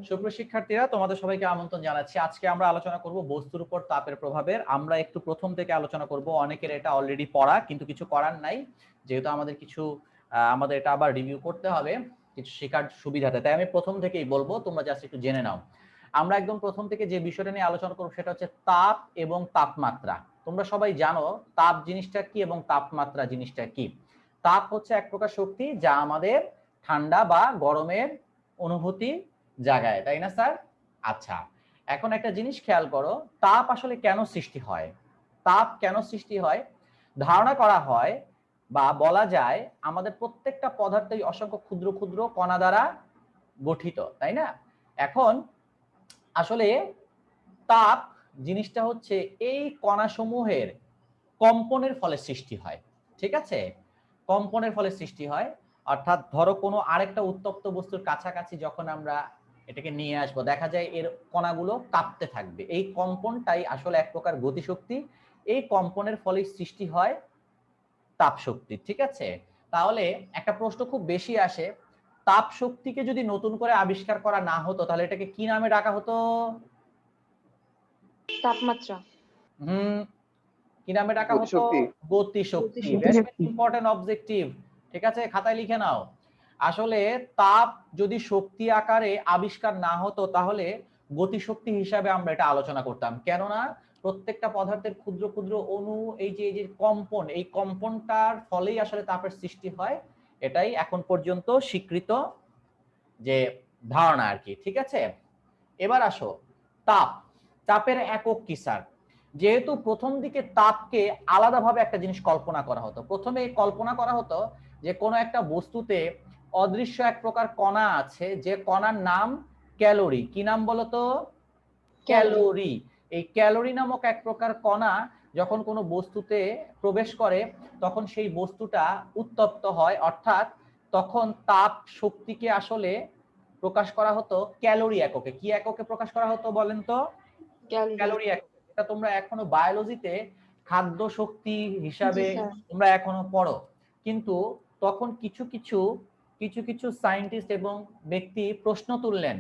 সুপ্রিয় শিক্ষার্থীরা, তোমাদের সবাইকে আমন্ত্রণ জানাচ্ছি। আজকে আমরা আলোচনা করব বস্তুর উপর তাপের প্রভাবের। আমরা একটু প্রথম থেকে আলোচনা করব। অনেকের এটা অলরেডি পড়া, কিন্তু কিছু করার নাই, যেহেতু আমাদের এটা আবার রিভিউ করতে হবে কিছু শেখার সুবিধাতে। তাই আমি প্রথম থেকেই বলবো, তোমরা জাস্ট একটু জেনে নাও। আমরা একদম প্রথম থেকে যে বিষয়টা নিয়ে আলোচনা করব সেটা হচ্ছে তাপ এবং তাপমাত্রা। তোমরা সবাই জানো তাপ জিনিসটা কি এবং তাপমাত্রা জিনিসটা কি। তাপ হচ্ছে এক প্রকার শক্তি যা আমাদের ঠান্ডা বা গরমের অনুভূতি জায়গায়, তাই না স্যার? আচ্ছা, এখন একটা জিনিস খেয়াল করো, তাপ আসলে কেন সৃষ্টি হয়। তাপ কেন সৃষ্টি হয়? ধারণা করা হয় বা বলা যায় আমাদের প্রত্যেকটা পদার্থই অসংখ্য ক্ষুদ্র ক্ষুদ্র কণা দ্বারা গঠিত, তাই না? এখন আসলে তাপ জিনিসটা হচ্ছে এই কণাসমূহের কম্পনের ফলে সৃষ্টি হয়। ঠিক আছে, কম্পনের ফলে সৃষ্টি হয়। অর্থাৎ ধরো কোনো আরেকটা উত্তপ্ত বস্তুর কাছাকাছি যখন আমরা এটাকে নিয়ে আসবো, দেখা যায় এর কণাগুলো কাঁপতে থাকবে। এই কম্পনটাই আসলে এক প্রকার গতিশক্তি। এই কম্পনের ফলে সৃষ্টি হয় তাপ শক্তি। ঠিক আছে, তাহলে একটা প্রশ্ন খুব বেশি আসে, তাপ শক্তিকে যদি নতুন করে আবিষ্কার করা না হতো তাহলে এটাকে কি নামে ডাকা হতো? তাপমাত্রা। কি নামে ডাকা হতো? গতিশক্তি। Very important objective. ঠিক আছে, খাতায় লিখে নাও। আসলে তাপ যদি শক্তি আকারে আবিষ্কার না হতো তাহলে গতিশক্তি হিসাবে আমরা এটা আলোচনা করতাম। কেননা প্রত্যেকটা পদার্থের ক্ষুদ্র ক্ষুদ্র অণু, এই যে কম্পন, এই কম্পনটার ফলেই আসলে তাপের সৃষ্টি হয়। এটাই এখন পর্যন্ত স্বীকৃত যে ধারণা আর কি। ঠিক আছে, এবার আসো তাপ। তাপের একক কি স্যার? যেহেতু প্রথম দিকে তাপকে আলাদাভাবে একটা জিনিস কল্পনা করা হতো। প্রথমে কল্পনা করা হতো যে কোনো একটা বস্তুতে অদৃশ্য এক প্রকার কণা আছে, যে কণার নাম ক্যালোরি। কি নাম বলতো? ক্যালোরি। এই ক্যালোরি নামক এক প্রকার কণা যখন কোনো বস্তুতে প্রবেশ করে তখন সেই বস্তুটা উত্তপ্ত হয়, অর্থাৎ তখন তাপ শক্তিকে আসলে প্রকাশ করা হতো ক্যালোরি এককে। কি এককে প্রকাশ করা হতো বলেন তো? ক্যালোরি এককে। এটা তোমরা এখনো বায়োলজিতে খাদ্য শক্তি হিসাবে তোমরা এখনো পড়ো। কিন্তু তখন কিছু কিছু সায়েন্টিস্ট এবং ব্যক্তি প্রশ্ন তুললেন।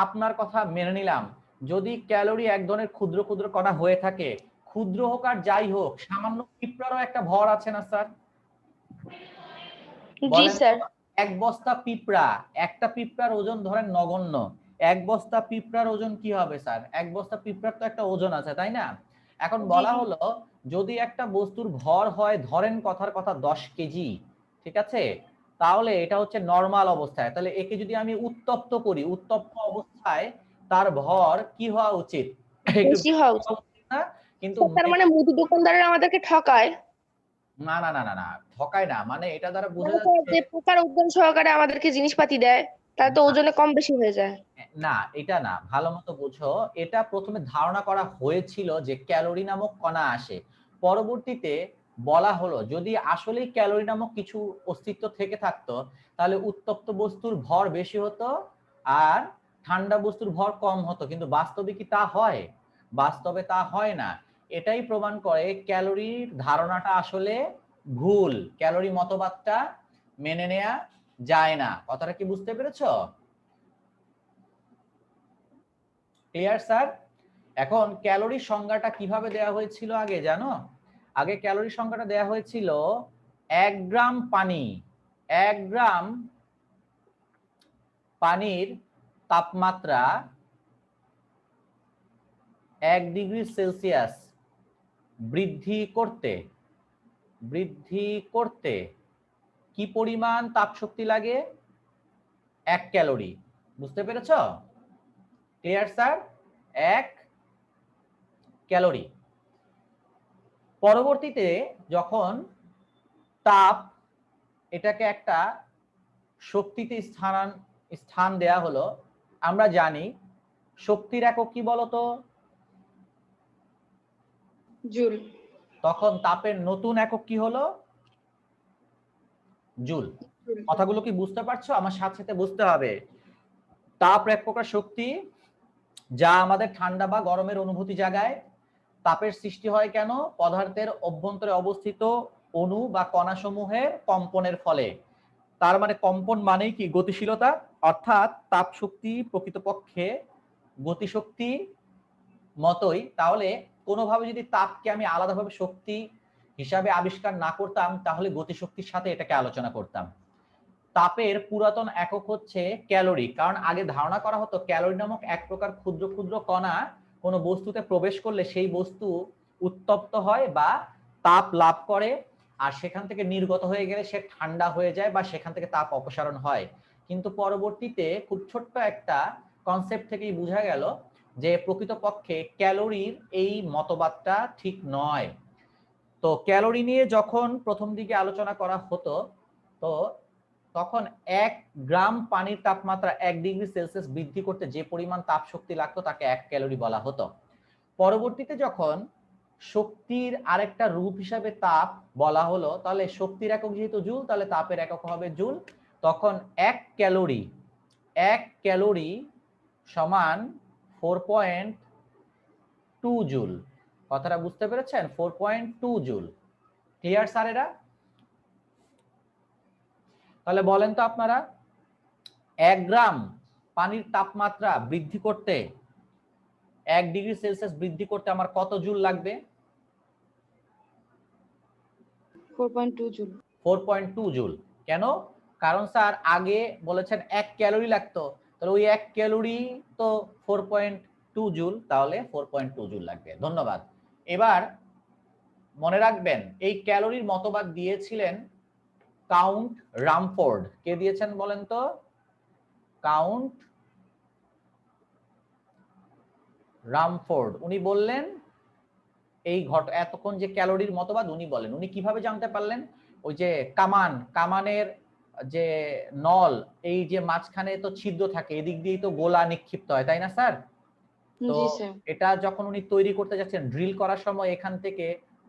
আপনার কথা মেনে নিলাম, যদি ক্যালোরি এক ধরনের ক্ষুদ্র ক্ষুদ্র কণা হয়ে থাকে, ক্ষুদ্র হোক আর যাই হোক, সামান্য পিঁপড়ারও একটা ভর আছে না স্যার? জি স্যার। এক বস্তা পিঁপড়া, একটা পিঁপড়ার ওজন ধরেন নগণ্য, এক বস্তা পিঁপড়ার ওজন কি হবে স্যার? এক বস্তা পিঁপড়ার তো একটা ওজন আছে, তাই না? এখন বলা হলো যদি একটা বস্তুর ভর হয় ধরেন কথার কথা 10 কেজি, ঠিক আছে, তাহলে এটা হচ্ছে নরমাল অবস্থায়। তাহলে একে যদি আমি উত্তপ্ত করি, উত্তপ্ত অবস্থায় তার ভর কি হওয়া উচিত? বেশি হওয়া উচিত না? কিন্তু তার মানে মুদি দোকানদাররা আমাদেরকে ঠকায়। না না না না না, ঠকায় না, মানে এটা দ্বারা বোঝা মানে যাচ্ছে যে প্রকার ওজন সহকারে আমাদেরকে জিনিসপাতি দেয় তাহলে তো ওজনে কম বেশি হয়ে যায়। না, এটা না, ভালো মতো বুঝো। এটা প্রথমে ধারণা করা হয়েছিল যে ক্যালোরি নামক কণা আসে। পরবর্তীতে বলা হলো যদি আসলেই ক্যালোরি নামক কিছু অস্তিত্ব থেকে থাকতো তাহলে উত্তপ্ত বস্তুর ভর বেশি হতো আর ঠান্ডা বস্তুর ভর কম হতো। কিন্তু বাস্তবে কি তা হয়? বাস্তবে তা হয় না। এটাই প্রমাণ করে ক্যালোরির ধারণাটা আসলে ভুল। ক্যালোরি মতবাদটা মেনে নেওয়া যায় না। কথাটা কি বুঝতে পেরেছো? Clear sir? এখন ক্যালোরির সংজ্ঞাটা কিভাবে দেওয়া হয়েছিল আগে জানো? আগে ক্যালোরির সংজ্ঞাটা দেওয়া হয়েছিল 1 গ্রাম পানি, 1 গ্রাম পানির তাপমাত্রা 1 ডিগ্রি সেলসিয়াস বৃদ্ধি করতে কি পরিমাণ তাপশক্তি লাগে? 1 ক্যালোরি। বুঝতে পেরেছো? Clear sir? 1 ক্যালোরি। পরবর্তীতে যখন তাপ এটাকে একটা শক্তিতে স্থান দেয়া হলো, আমরা জানি শক্তির একক কি বলতো? জুল। তখন তাপের নতুন একক কি হলো? জুল। কথাগুলো কি বুঝতে পারছো? আমার সাথে সাথে বুঝতে হবে। তাপ এক প্রকার শক্তি যা আমাদের ঠান্ডা বা গরমের অনুভূতি জাগায়। তাপের সৃষ্টি হয় কেন? পদার্থের অভ্যন্তরে অবস্থিত অণু বা কণাসমূহের কম্পনের ফলে। তার মানে কম্পন মানেই কি গতিশীলতা, অর্থাৎ তাপ শক্তি প্রকৃতপক্ষে গতিশক্তি মতোই। তাহলে কোনোভাবে যদি তাপকে আমি আলাদাভাবে শক্তি হিসাবে আবিষ্কার না করতাম তাহলে গতিশক্তির সাথে এটাকে আলোচনা করতাম। তাপের পুরাতন একক হচ্ছে ক্যালোরি, কারণ আগে ধারণা করা হতো ক্যালোরি নামক এক প্রকার ক্ষুদ্র ক্ষুদ্র কণা কোনো বস্তুতে প্রবেশ করলে সেই বস্তু উত্তপ্ত হয় বা তাপ লাভ করে, আর সেখান থেকে নির্গত হয়ে গেলে সে ঠান্ডা হয়ে যায় বা সেখান থেকে তাপ অপসারণ হয়। কিন্তু পরবর্তীতে খুব ছোট্ট একটা কনসেপ্ট থেকেই বোঝা গেল যে প্রকৃতপক্ষে ক্যালোরির এই মতবাদটা ঠিক নয়। তো ক্যালোরি নিয়ে যখন প্রথম দিকে আলোচনা করা হতো তো তখন 1 গ্রাম পানির তাপমাত্রা 1 ডিগ্রি সেলসিয়াস বৃদ্ধি করতে যে পরিমাণ তাপ শক্তি লাগতো তাকে 1 ক্যালোরি বলা হতো। পরবর্তীতে যখন শক্তির আরেকটা রূপ হিসাবে তাপ বলা হলো, তাহলে শক্তির একক যেহেতু জুল, তাহলে তাপের একক হবে জুল। তখন 1 ক্যালোরি সমান 4.2 জুল। কথাটা বুঝতে পেরেছেন? 4.2 জুল। ক্লিয়ার স্যার এরা? তাহলে বলেন তো আপনারা 1 গ্রাম পানির তাপমাত্রা বৃদ্ধি করতে 1 ডিগ্রি সেলসিয়াস বৃদ্ধি করতে আমার কত জুল লাগবে? 4.2 জুল। 4.2 জুল। কেন? কারণ স্যার আগে বলেছেন 1 ক্যালোরি লাগতো, তাহলে ওই 1 ক্যালোরি তো 4.2 জুল, তাহলে 4.2 জুল লাগবে। ধন্যবাদ। এবার মনে রাখবেন এই ক্যালোরির মতবাদ দিয়েছিলেন কাউন্ট রামফোর্ড। কে দিয়েছেন বলেন তো? Count Rumford. উনি বললেন এই এতক্ষণ যে ক্যালোরির মতবাদ উনি বলেন। উনি কিভাবে জানতে পারলেন? ওই যে কামানের যে নল, এই যে মাঝখানে তো ছিদ্র থাকে, এদিক দিয়েই তো গোলা নিক্ষিপ্ত হয়, তাই না স্যার? তো এটা যখন উনি তৈরি করতে যাচ্ছেন, ড্রিল করার সময় এখান থেকে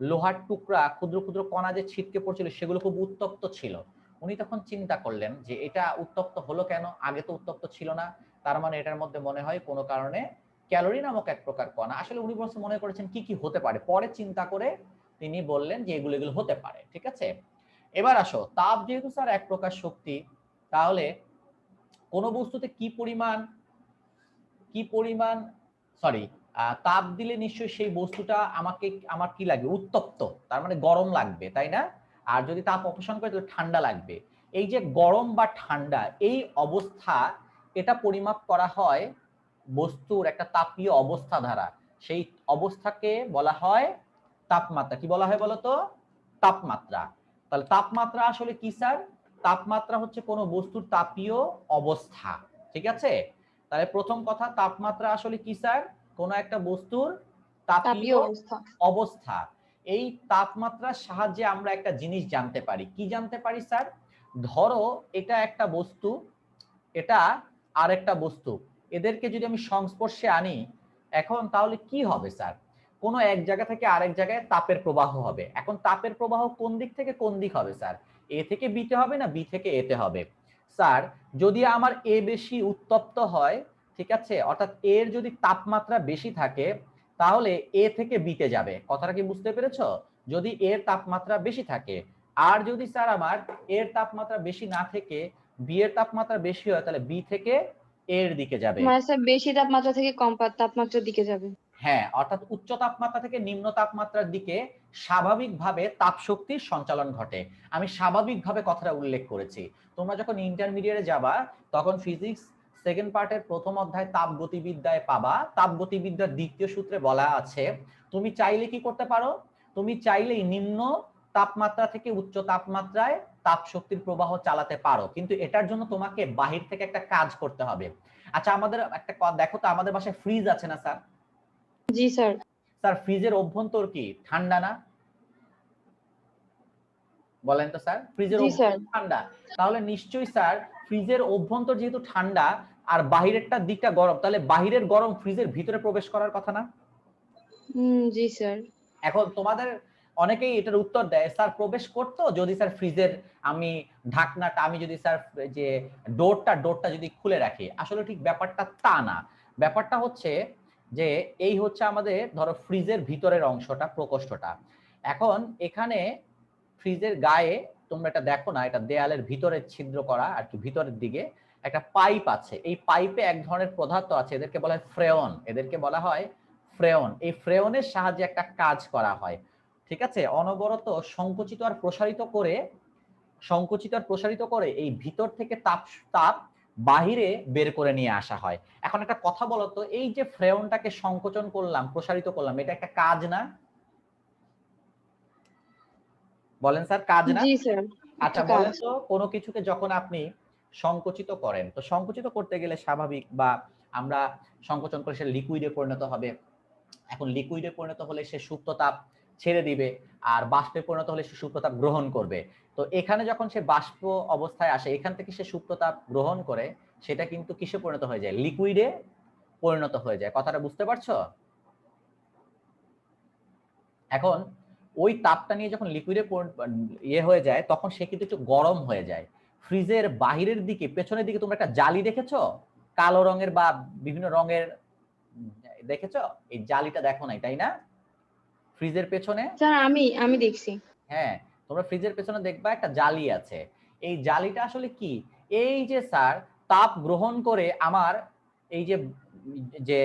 লোহার টুকরা ক্ষুদ্র ক্ষুদ্র কণা যে ছিটকে পড়ছিল সেগুলো খুব উত্তপ্ত ছিল। উনি তখন চিন্তা করলেন যে এটা উত্তপ্ত হলো কেন, আগে তো উত্তপ্ত ছিল না, তার মানে এটার মধ্যে মনে হয় কোনো কারণে ক্যালোরি নামক এক প্রকার কণা। আসলে উনি মনে করেছেন কি কি হতে পারে, পরে চিন্তা করে তিনি বললেন যে এগুলো হতে পারে। ঠিক আছে, এবার আসো, তাপ যেহেতু স্যার এক প্রকার শক্তি, তাহলে কোন বস্তুতে কি পরিমাণ সরি তাপ দিলে নিশ্চয়ই সেই বস্তুটা আমার কি লাগবে? উত্তপ্ত, তার মানে গরম লাগবে, তাই না? আর যদি তাপ অপসারণ করে তাহলে ঠান্ডা লাগবে। এই যে গরম বা ঠান্ডা এই অবস্থা, এটা পরিমাপ করা হয় বস্তুর একটা তাপীয় অবস্থা দ্বারা। সেই অবস্থাকে বলা হয় তাপমাত্রা। কি বলা হয় বলতো? তাপমাত্রা। তাহলে তাপমাত্রা আসলে কি স্যার? তাপমাত্রা হচ্ছে কোনো বস্তুর তাপীয় অবস্থা। ঠিক আছে, তাহলে প্রথম কথা, তাপমাত্রা আসলে কি স্যার? কোন একটা বস্তুর তাপীয় অবস্থা। এই তাপমাত্রার সাহায্যে আমরা একটা জিনিস জানতে পারি। কি জানতে পারি স্যার? ধরো এটা একটা বস্তু, এটা আরেকটা বস্তু, এদেরকে যদি আমি সংস্পর্শে আনি এখন, তাহলে কি হবে স্যার? কোনো এক জায়গা থেকে আরেক জায়গায় তাপের প্রবাহ হবে। এখন তাপের প্রবাহ কোন দিক থেকে কোন দিক হবে স্যার? এ থেকে বিতে হবে না বি থেকে এতে হবে? স্যার যদি আমার এ বেশি উত্তপ্ত হয়, ঠিক আছে, অর্থাৎ এর যদি তাপমাত্রা বেশি থাকে তাহলে এ থেকে বিতে যাবে। কথাটা কি বুঝতে পেরেছো? যদি এর তাপমাত্রা বেশি থাকে, আর যদি স্যার আমার এর তাপমাত্রা বেশি না থেকে বি এর তাপমাত্রা বেশি হয়, তাহলে বি থেকে এর দিকে যাবে। মানে স্যার বেশি তাপমাত্রা থেকে কম তাপমাত্রার দিকে যাবে। হ্যাঁ, অর্থাৎ উচ্চ তাপমাত্রা থেকে নিম্ন তাপমাত্রার দিকে স্বাভাবিকভাবে তাপ শক্তির সঞ্চালন ঘটে। আমি স্বাভাবিকভাবে কথাটা উল্লেখ করেছি। তোমরা যখন ইন্টারমিডিয়েটে যাবা তখন ফিজিক্স সেকেন্ড পার্টের প্রথম অধ্যায় তাপগতিবিদ্যায় পাবা। তাপগতিবিদ্যার দ্বিতীয় সূত্রে বলা আছে তুমি চাইলে কি করতে পারো? তুমি চাইলেই নিম্ন তাপমাত্রা থেকে উচ্চ তাপমাত্রায় তাপ শক্তির প্রবাহ চালাতে পারো, কিন্তু এটার জন্য তোমাকে বাহির থেকে একটা কাজ করতে হবে। আচ্ছা, আমাদের একটা দেখো তো, আমাদের বাসায় ফ্রিজ আছে না স্যার? জি স্যার। স্যার ফ্রিজের অভ্যন্তর কি ঠান্ডা না? বলেন তো স্যার, ফ্রিজের অভ্যন্তর ঠান্ডা, তাহলে নিশ্চয়ই স্যার ফ্রিজের অভ্যন্তর যেহেতু ঠান্ডা আর বাহিরেরটা দিকটা গরম, তাহলে বাহিরের গরম ফ্রিজের ভিতরে প্রবেশ করার কথা না? জি স্যার। এখন তোমাদের অনেকেই এটার উত্তর দেয় স্যার প্রবেশ করতো যদি স্যার ফ্রিজের আমি ঢাকনাটা, আমি যদি স্যার যে ডোরটা যদি খুলে রাখি। আসলে ঠিক ব্যাপারটা তা না। ব্যাপারটা হচ্ছে যে এই হচ্ছে আমাদের ধরো ফ্রিজের ভিতরের অংশটা, প্রকোষ্ঠটা। এখন এখানে ফ্রিজের গায়ে তোমরা এটা দেখো না, এটা দেয়ালের ভিতরে ছিদ্র করা আর কি, ভিতরের দিকে একটা পাইপ আছে। এই পাইপে এক ধরনের পদার্থ আছে, এদেরকে বলা হয় ফ্রেয়ন, এদেরকে বলা হয় ফ্রেয়ন। এই ফ্রেয়নের সাহায্যে একটা কাজ করা হয়, ঠিক আছে? অনবরত সংকুচিত আর প্রসারিত করে, সংকুচিত আর প্রসারিত করে এই ভিতর থেকে তাপ তাপ বাহিরে বের করে নিয়ে আসা হয়। এখন একটা কথা বলো তো, এই যে ফ্রেয়নটাকে সংকোচন করলাম, প্রসারিত করলাম, এটা একটা কাজ না? বলেন স্যার, কাজ না? জি স্যার। আচ্ছা বলেন তো, কোনো কিছুকে যখন আপনি সংকুচিত করেন, তো সংকুচিত করতে গেলে স্বাভাবিক, বা আমরা সংকোচন করে সে লিকুইডে পরিণত হবে। এখন লিকুইডে পরিণত হলে সে সুপ্ত তাপ ছেড়ে দিবে, আর বাষ্পে পরিণত হলে সে সুপ্ত তাপ গ্রহণ করবে। তো এখানে যখন সে বাষ্প অবস্থায় আসে, এখান থেকে সে সুপ্ত তাপ গ্রহণ করে, সেটা কিন্তু কিসে পরিণত হয়ে যায়? লিকুইডে পরিণত হয়ে যায়। কথাটা বুঝতে পারছো? এখন ওই তাপটা নিয়ে যখন লিকুইডে হয়ে যায়, তখন সে কিন্তু একটু গরম হয়ে যায়। ফ্রিজের বাহিরের দিকে, পেছনের দিকে তোমরা একটা জালি দেখেছো? কালো রঙের বা বিভিন্ন রঙের দেখেছো? এই জালিটা দেখো নাই, তাই না? ফ্রিজের পেছনে। স্যার আমি দেখছি। হ্যাঁ, তোমরা ফ্রিজের পেছনে দেখবা একটা জালি আছে। এই জালিটা আসলে কি? এই যে স্যার, তাপ গ্রহণ করে আমার এই যে যে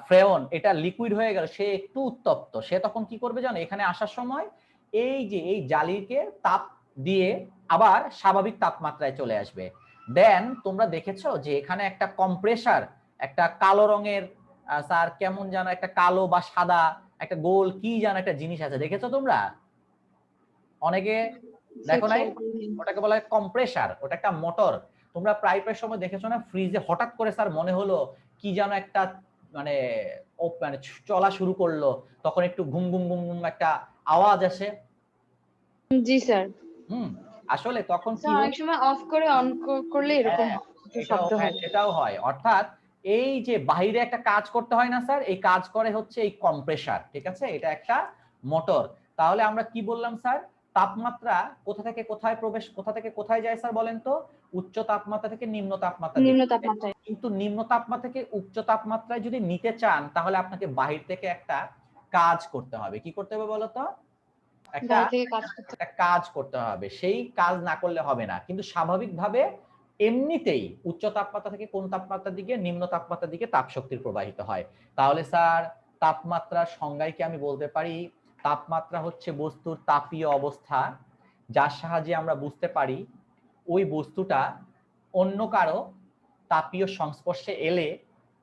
ফ্রেয়ন, এটা লিকুইড হয়ে গেল, সে একটু উত্তপ্ত, সে তখন কি করবে জানো? এখানে আসার সময় এই যে এই জালিকে তাপ দিয়ে আবার স্বাভাবিক তাপমাত্রায় চলে আসবে। দেন তোমরা দেখেছো যে এখানে একটা কম্প্রেসার, একটা কালো রঙের স্যার কেমন যেন একটা কালো বা সাদা একটা গোল কি যেন একটা জিনিস আছে, দেখেছো তোমরা? অনেকে দেখো নাই? ওটাকে বলা হয় কম্প্রেসার, ওটা একটা মোটর। তোমরা প্রায় প্রায় সময় দেখেছো না, ফ্রিজে হঠাৎ করে স্যার মনে হলো কি যেন একটা মানে মানে চলা শুরু করলো, তখন একটু ঘুম ঘুম ঘুম ঘুম একটা আওয়াজ আসে। জি স্যার। আসলে তখন কি অনেক সময় অফ করে অন করলে এরকম শব্দ হয়। এটাও হয়। অর্থাৎ এই যে বাইরে একটা কাজ করতে হয় না স্যার, এই কাজ করে হচ্ছে এই কম্প্রেসার, ঠিক আছে? এটা একটা মোটর। তাহলে আমরা কি বললাম স্যার? তাপমাত্রা কোথা থেকে কোথায় প্রবেশ, কোথা থেকে কোথায় যায় স্যার বলেন তো? উচ্চ তাপমাত্রা থেকে নিম্ন তাপমাত্রা। নিম্ন তাপমাত্রায়। কিন্তু নিম্ন তাপমাত্রা থেকে উচ্চ তাপমাত্রায় যদি নিতে চান, তাহলে আপনাকে বাহির থেকে একটা কাজ করতে হবে। কি করতে হবে বলতো? একটা কাজ করতে হবে। সেই কাজ না করলে হবে না। কিন্তু স্বাভাবিকভাবে এমনিতেই উচ্চ তাপমাত্রা থেকে কোন তাপমাত্রার দিকে? নিম্ন তাপমাত্রার দিকে তাপ শক্তির প্রবাহিত হয়। তাহলে স্যার, তাপমাত্রার সংজ্ঞায় কি আমি বলতে পারি, তাপমাত্রা হচ্ছে বস্তুর তাপীয় অবস্থা, যার সাহায্যে আমরা বুঝতে পারি ওই বস্তুটা অন্য কারো তাপীয় সংস্পর্শে এলে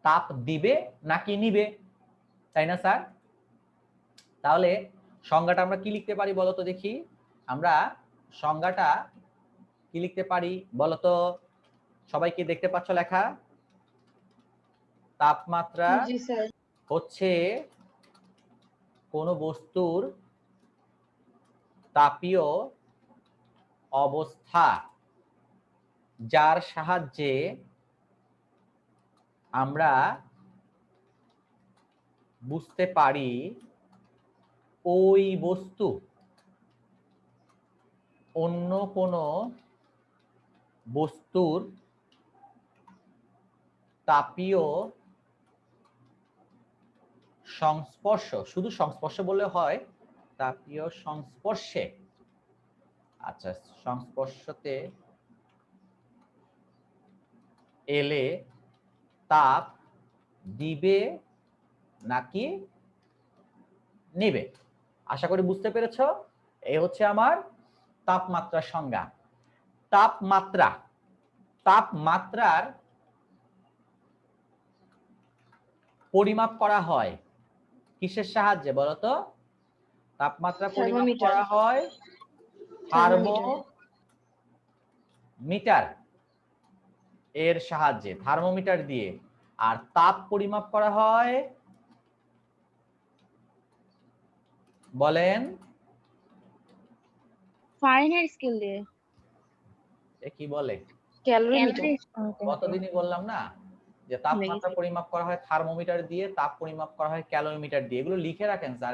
তাপ দিবে নাকি নিবে, তাই না স্যার? তাহলে সংজ্ঞাটা আমরা কি লিখতে পারি বলতো দেখি? আমরা সংজ্ঞাটা কি লিখতে পারি বলতো? সবাই কি দেখতে পাচ্ছ লেখা? তাপমাত্রা হচ্ছে কোন বস্তুর তাপীয় অবস্থা, যার সাহায্যে আমরা বুঝতে পারি ওই বস্তু অন্য কোনো বস্তুর তাপীয় সংস্পর্শ, শুধু সংস্পর্শ বললে হয়, তাপীয় সংস্পর্শে, আচ্ছা, সংস্পর্শতে এলে তাপ দিবে নাকি নেবে। আশা করি বুঝতে পেরেছ। এই হচ্ছে আমার তাপমাত্রার সংজ্ঞা। তাপমাত্রা, তাপমাত্রার পরিমাপ করা হয় কিসের সাহায্যে বলতো? তাপমাত্রা পরিমাপ করা হয় থার্মোমিটার এর সাহায্যে, থার্মোমিটার দিয়ে। আর তাপ পরিমাপ করা হয়, বলেন? ফারেনহাইট স্কেল দিয়ে। এ কি বলে? ক্যালোরিমিটার। কতদিনই বললাম না যে তাপমাত্রা পরিমাপ করা হয় থার্মোমিটার দিয়ে, তাপ পরিমাপ করা হয় ক্যালোরিমিটার দিয়ে। এগুলো লিখে রাখেন স্যার,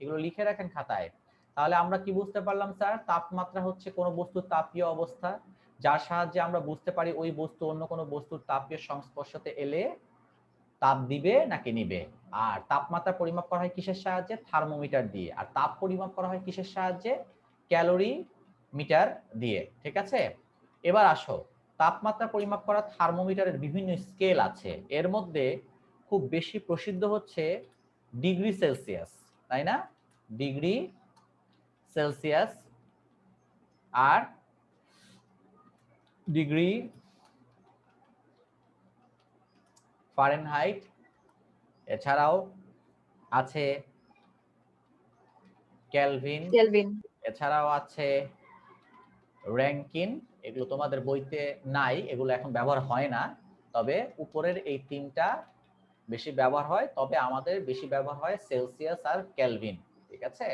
এগুলো লিখে রাখেন খাতায়। তাহলে আমরা কি বুঝতে পারলাম স্যার? তাপমাত্রা হচ্ছে কোন বস্তুর তাপীয় অবস্থা, যার সাহায্যে আমরা বুঝতে পারি ওই বস্তু অন্য কোনো বস্তুর তাপীয় সংস্পর্শতে এলে তাপ দিবে নাকি নিবে। আর তাপমাত্রা পরিমাপ করা হয় কিসের সাহায্যে? থার্মোমিটার দিয়ে। আর তাপ পরিমাপ করা হয় কিসের সাহায্যে? ক্যালোরি মিটার দিয়ে, ঠিক আছে। এবার আসো, তাপমাত্রা পরিমাপ করা থার্মোমিটারের বিভিন্ন স্কেল আছে, এর মধ্যে খুব বেশি প্রসিদ্ধ হচ্ছে ডিগ্রি সেলসিয়াস, তাই না? ডিগ্রি সেলসিয়াস আর ডিগ্রি ফারেনহাইট, এছাড়াও আছে কেলভিন, এছাড়াও আছে র্যাঙ্কিন। এগুলো তোমাদের বইতে নাই, এগুলো এখন ব্যবহার হয় না, তবে উপরের এই তিনটা বেশি ব্যবহার হয়, তবে আমাদের বেশি ব্যবহার হয় সেলসিয়াস আর কেলভিন, ঠিক আছে।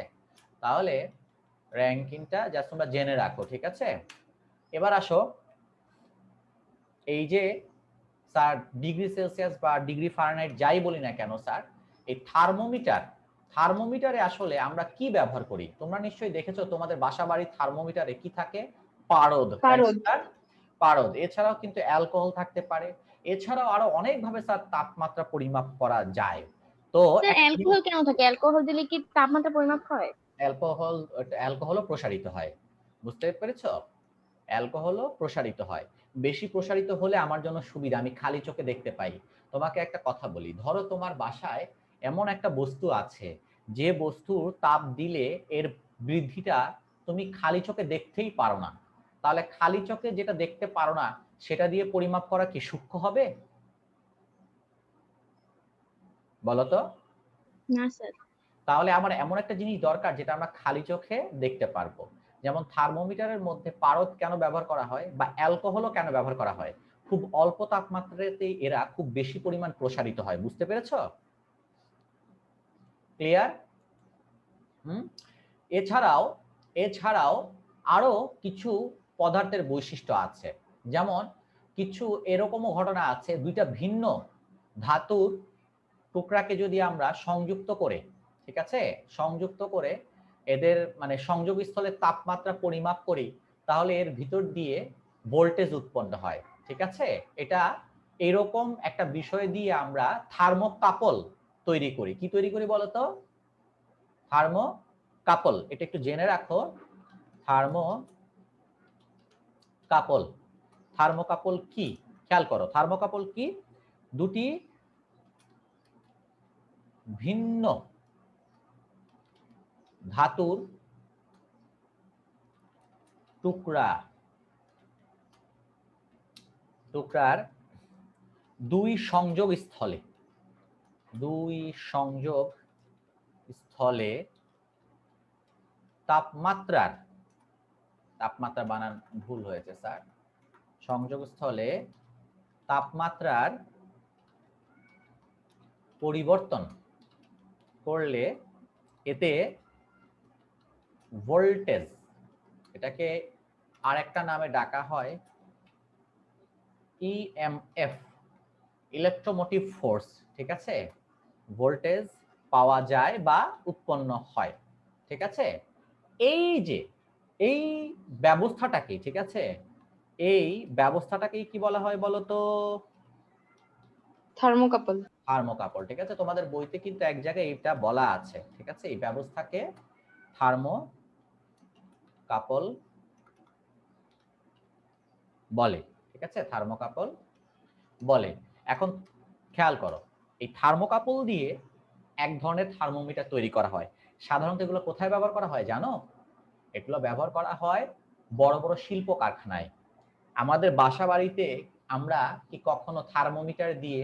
তাহলে র্যাঙ্কিনটা জাস্ট তোমরা জেনে রাখো, ঠিক আছে। এবার আসো, এই যে স্যার ডিগ্রি সেলসিয়াস বা ডিগ্রি ফারেনহাইট যাই বলি না কেন স্যার, এই থার্মোমিটারে আসলে আমরা কি ব্যবহার করি? তোমরা নিশ্চয়ই দেখেছো তোমাদের বাসা বাড়ির থার্মোমিটারে কি থাকে? পারদ। পারদ। এছাড়াও কিন্তু অ্যালকোহল থাকতে পারে, এছাড়াও আরো অনেকভাবে স্যার তাপমাত্রা পরিমাপ করা যায়। তো অ্যালকোহল কেন থাকে? অ্যালকোহল দিলে কি তাপমাত্রা পরিমাপ হয়? অ্যালকোহলও প্রসারিত হয়, বুঝতে পেরেছো? অ্যালকোহলও প্রসারিত হয়। বেশি প্রসারিত হলে আমার জন্য সুবিধা, আমি খালি চোখে দেখতে পাই। তোমাকে একটা কথা বলি, ধরো তোমার বাসায় এমন একটা বস্তু আছে যে বস্তুর তাপ দিলে এর বৃদ্ধিটা তুমি খালি চোখে দেখতেই পারো না, তাহলে খালি চোখে যেটা দেখতে পারো না সেটা দিয়ে পরিমাপ করা কি সূক্ষ্ম হবে? বলো তো। না স্যার। তাহলে আমার এমন একটা জিনিস দরকার যেটা আমরা খালি চোখে দেখতে পারবো। যেমন থার্মোমিটারের মধ্যে পারদ কেন ব্যবহার করা হয় বা অ্যালকোহলও কেন ব্যবহার করা হয়? খুব অল্প তাপমাত্রাতেই এরা খুব বেশি পরিমাণ প্রসারিত হয়, বুঝতে পেরেছো? ক্লিয়ার? এছাড়াও আরো কিছু পদার্থের বৈশিষ্ট্য আছে, যেমন কিছু এরকমও ঘটনা আছে, দুইটা ভিন্ন ধাতুর টুকরাকে যদি আমরা সংযুক্ত করে, ঠিক আছে, সংযুক্ত করে এদের মানে সংযোগস্থলের তাপমাত্রা পরিমাপ করি, তাহলে এর ভিতর দিয়ে ভোল্টেজ উৎপন্ন হয়, ঠিক আছে। এটা এরকম একটা বিষয় দিয়ে আমরা থার্মোকাপল তৈরি করি। কি তৈরি করি বলতো? থার্মোকাপল। এটা একটু জেনে রাখো, থার্মোকাপল। থার্মোকাপল কি খেয়াল করো, থার্মোকাপল কি? দুটি ভিন্ন ধাতুর টুকরার দুই সংযোগ স্থলে তাপমাত্রা বানান ভুল হয়েছে স্যার, সংযোগ স্থলে তাপমাত্রার পরিবর্তন করলে এতে ভোল্টেজ, এটাকে আরেকটা নামে ডাকা হয় ইএমএফ, ইলেকট্রোমোটিভ ফোর্স, ঠিক আছে, ভোল্টেজ পাওয়া যায় বা উৎপন্ন হয়, ঠিক আছে। এই ব্যবস্থাটাকে, ঠিক আছে, এই ব্যবস্থাটাকেই কি বলা হয় বলতো? থার্মোকাপল, ঠিক আছে। তোমাদের বইতে কিন্তু এক জায়গায় এটা বলা আছে, ঠিক আছে, এই ব্যবস্থাকে থার্মোকাপল বলে, ঠিক আছে, থার্মোকাপল বলে। এখন খেয়াল করো, এই থার্মোকাপল দিয়ে এক ধরনের থার্মোমিটার তৈরি করা হয়। সাধারণত এগুলো কোথায় ব্যবহার করা হয় জানো? এগুলো ব্যবহার করা হয় বড় বড় শিল্প কারখানায়। আমাদের বাসা বাড়িতে আমরা কি কখনো থার্মোমিটার দিয়ে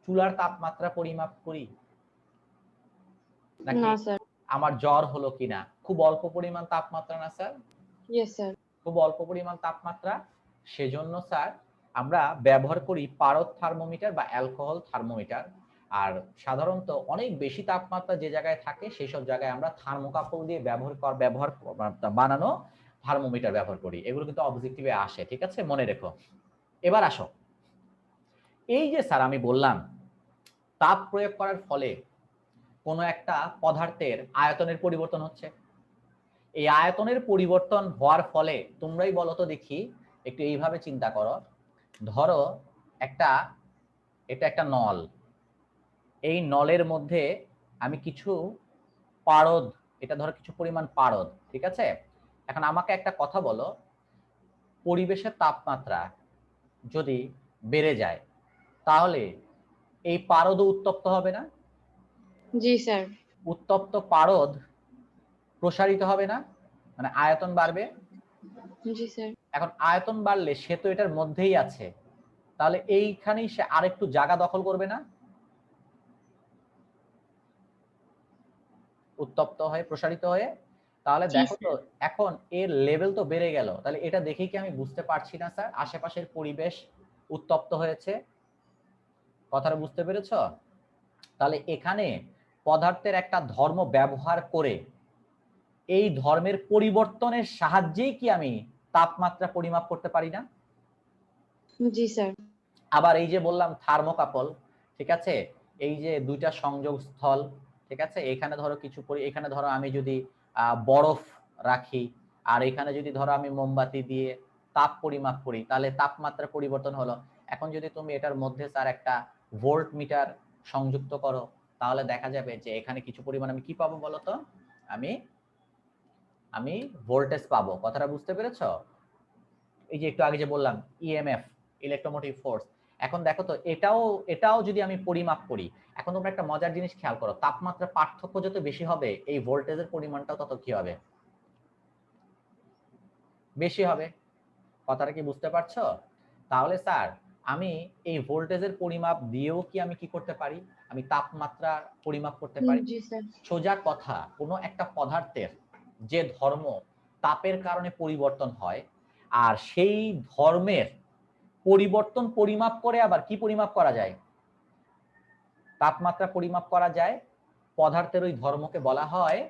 চুলার তাপমাত্রা পরিমাপ করি? নাকি আমার জ্বর হলো কিনা, খুব অল্প পরিমাণ তাপমাত্রা না স্যার? খুব অল্প পরিমাণ তাপমাত্রা, সেজন্য স্যার আমরা ব্যবহার করি পারদ থার্মোমিটার বা অ্যালকোহল থার্মোমিটার। আর সাধারণত অনেক বেশি তাপমাত্রা যে জায়গায় থাকে সেই সব জায়গায় আমরা থার্মোকাপল দিয়ে বানানো থার্মোমিটার ব্যবহার করি। এগুলো কিন্তু অবজেক্টিভে আসে, ঠিক আছে, মনে রেখো। এবার আসো, এই যে স্যার আমি বললাম তাপ প্রয়োগ করার ফলে কোনো একটা পদার্থের আয়তনের পরিবর্তন হচ্ছে, এই আয়তনের পরিবর্তন হওয়ার ফলে তোমরাই বলো তো দেখি, একটু এইভাবে চিন্তা করো, ধরো এটা একটা নল, এই নলের মধ্যে আমি কিছু পারদ, এটা ধরো কিছু পরিমাণ পারদ, ঠিক আছে, এখন আমাকে একটা কথা বলো, পরিবেশের তাপমাত্রা যদি বেড়ে যায় তাহলে এই পারদও উত্তপ্ত হবে না? জি স্যার। উত্তপ্ত পারদ প্রসারিত হবে না, মানে আয়তন বাড়বে। জি স্যার। এখন আয়তন বাড়লে সে তো এটার মধ্যেই আছে, তাহলে এইখানেই সে আরেকটু জায়গা দখল করবে না, উত্তপ্ত হয়ে প্রসারিত হয়ে। তাহলে জি দেখো তো স্যার। এখন এর লেভেল তো বেড়ে গেল, তাহলে এটা দেখেই কি আমি বুঝতে পারছি না স্যার আশেপাশের পরিবেশ উত্তপ্ত হয়েছে? কথাটা বুঝতে পেরেছ? তাহলে এখানে পদার্থের একটা ধর্ম ব্যবহার করে এই ধর্মের পরিবর্তনের সাহায্যেই কি আমি তাপমাত্রা পরিমাপ করতে পারি না? জি স্যার। আবার এই যে বললাম থার্মোকাপল, ঠিক আছে, এই যে দুইটা সংযোগ স্থল, ঠিক আছে, এখানে ধরো কিছু এখানে ধরো আমি যদি বরফ রাখি আর এখানে যদি ধরো আমি মোমবাতি দিয়ে তাপ পরিমাপ করি, তাহলে তাপমাত্রা পরিবর্তন হলো। এখন যদি তুমি এটার মধ্যে স্যার একটা ভোল্ট মিটার সংযুক্ত করো, তাহলে দেখা যাবে যে এখানে কিছু পরিমাণ আমি কি পাবো বলো তো? আমি ভোল্টেজ পাবো। কথাটা বুঝতে পেরেছো? এই যে একটু আগে যে বললাম ইএমএফ, ইলেকট্রোমোটিভ ফোর্স। এখন দেখো তো এটাও যদি আমি পরিমাপ করি, এখন তোমরা একটা মজার জিনিস খেয়াল করো, তাপমাত্রা পার্থক্য যত বেশি হবে এই ভোল্টেজের পরিমাণটাও তত কি হবে? বেশি হবে। কথাটা কি বুঝতে পারছো? তাহলে স্যার আমি এই ভোল্টেজের পরিমাপ দিয়েও কি আমি কি করতে পারি? আমি তাপমাত্রা পরিমাপ করতে পারি। জি স্যার। সোজা কথা, কোনো একটা পদার্থের যে ধর্ম তাপের কারণে পরিবর্তন হয়, আর সেই ধর্মের পরিবর্তন পরিমাপ করে আবার কি পরিমাপ করা যায়? তাপমাত্রা পরিমাপ করা যায়। পদার্থের ওই ধর্মকে বলা হয়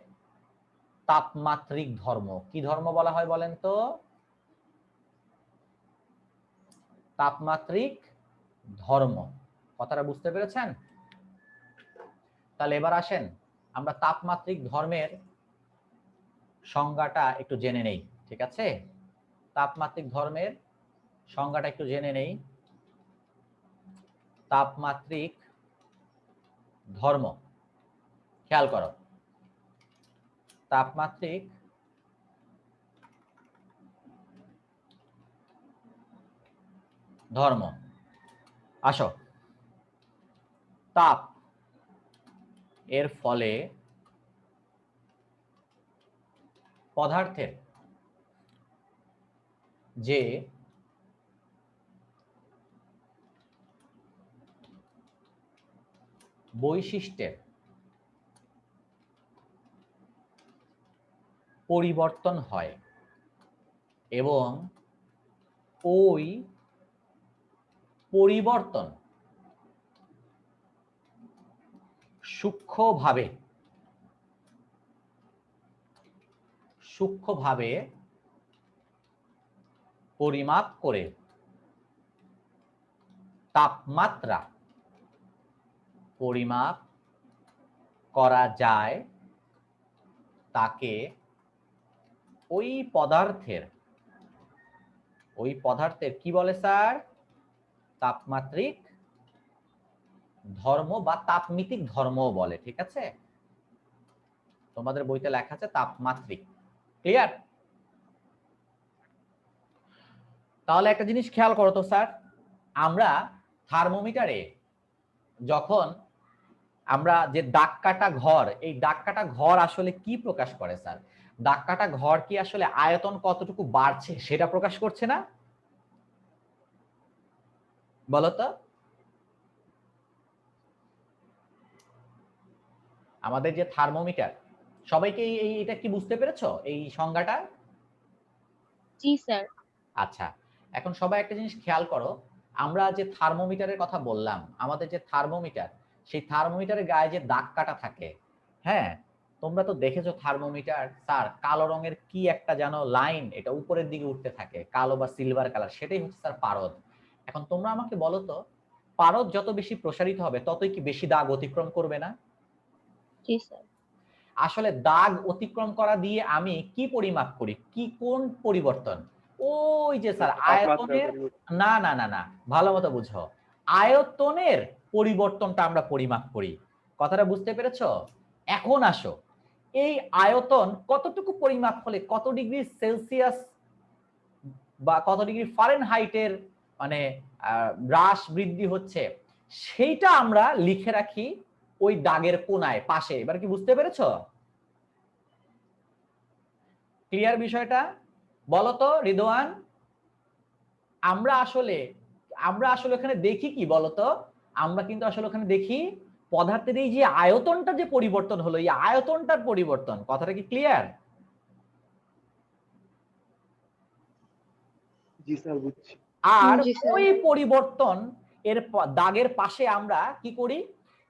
তাপমাত্রিক ধর্ম। কি ধর্ম বলা হয় বলেন তো? তাপমাত্রিক ধর্ম। কথাটা বুঝতে পেরেছেন? তাহলে এবার আসেন আমরা তাপমাত্রিক ধর্মের সংজ্ঞাটা একটু জেনে নেই, ঠিক আছে? তাপমাত্রিক ধর্মের সংজ্ঞাটা একটু জেনে নেই। তাপমাত্রিক ধর্ম, খেয়াল করো, তাপমাত্রিক ধর্ম। আসো, তাপ এর ফলে পদার্থের যে বৈশিষ্ট্যের পরিবর্তন হয় এবং ওই পরিবর্তন সূক্ষ্মভাবে পরিমাপ করে তাপমাত্রা পরিমাপ করা যায়, তাকে ওই পদার্থের কি বলে স্যার? তাপমাত্রিক ধর্ম বা তাপমিতিক ধর্মও বলে, ঠিক আছে? তোমাদের বইতে লেখা আছে তাপমাত্রিক। ক্লিয়ার? তাহলে একটা জিনিস খেয়াল করো তো স্যার, আমরা থার্মোমিটারে যখন আমরা যে দাগ কাটা ঘর, এই দাগ কাটা ঘর আসলে কি প্রকাশ করে স্যার? দাগ কাটা ঘর কি আসলে আয়তন কতটুকু বাড়ছে সেটা প্রকাশ করছে না? বলতো? আমাদের যে থার্মোমিটার, সবাইকে এটা কি বুঝতে পেরেছো এই সংজ্ঞাটা? জি স্যার। আচ্ছা, এখন সবাই একটা জিনিস খেয়াল করো, আমরা যে থার্মোমিটারের কথা বললাম, আমাদের যে থার্মোমিটার, সেই থার্মোমিটারের গায়ে যে দাগ কাটা থাকে, হ্যাঁ, তোমরা তো দেখেছো থার্মোমিটার স্যার কালো রঙের কি একটা যেন লাইন এটা উপরের দিকে উঠতে থাকে, কালো বা সিলভার কালার, সেটাই হচ্ছে স্যার পারদ। এখন তোমরা আমাকে বলো তো, পারদ যত বেশি প্রসারিত হবে ততই কি বেশি দাগ অতিক্রম করবে না? জি স্যার। আসলে দাগ অতিক্রম করা দিয়ে আমি কি পরিমাপ করি? কি কোন পরিবর্তন? ওই যে স্যার আয়তনের, না না না না, ভালো মতো বুঝো, আয়তনের পরিবর্তনটা আমরা পরিমাপ করি। কথাটা বুঝতে পেরেছো? এখন আসো, এই আয়তন কতটুকু পরিমাপ হলে কত ডিগ্রি সেলসিয়াস বা কত ডিগ্রি ফারেনহাইটের মানে হ্রাস বৃদ্ধি হচ্ছে সেইটা আমরা লিখে রাখি ওই দাগের কোনায় পাশে। এবার কি বুঝতে পেরেছো? ক্লিয়ার বিষয়টা? বলো তো রিদওয়ান। আমরা আসলে এখানে দেখি কি বলতো, আমরা কিন্তু আসলে ওখানে দেখি পদার্থের এই যে আয়তনটা যে পরিবর্তন হলো, এই আয়তনটার পরিবর্তন। কথাটা কি ক্লিয়ার? জি স্যার, বুঝছি। আর জি স্যার। ওই পরিবর্তন এর দাগের পাশে আমরা কি করি,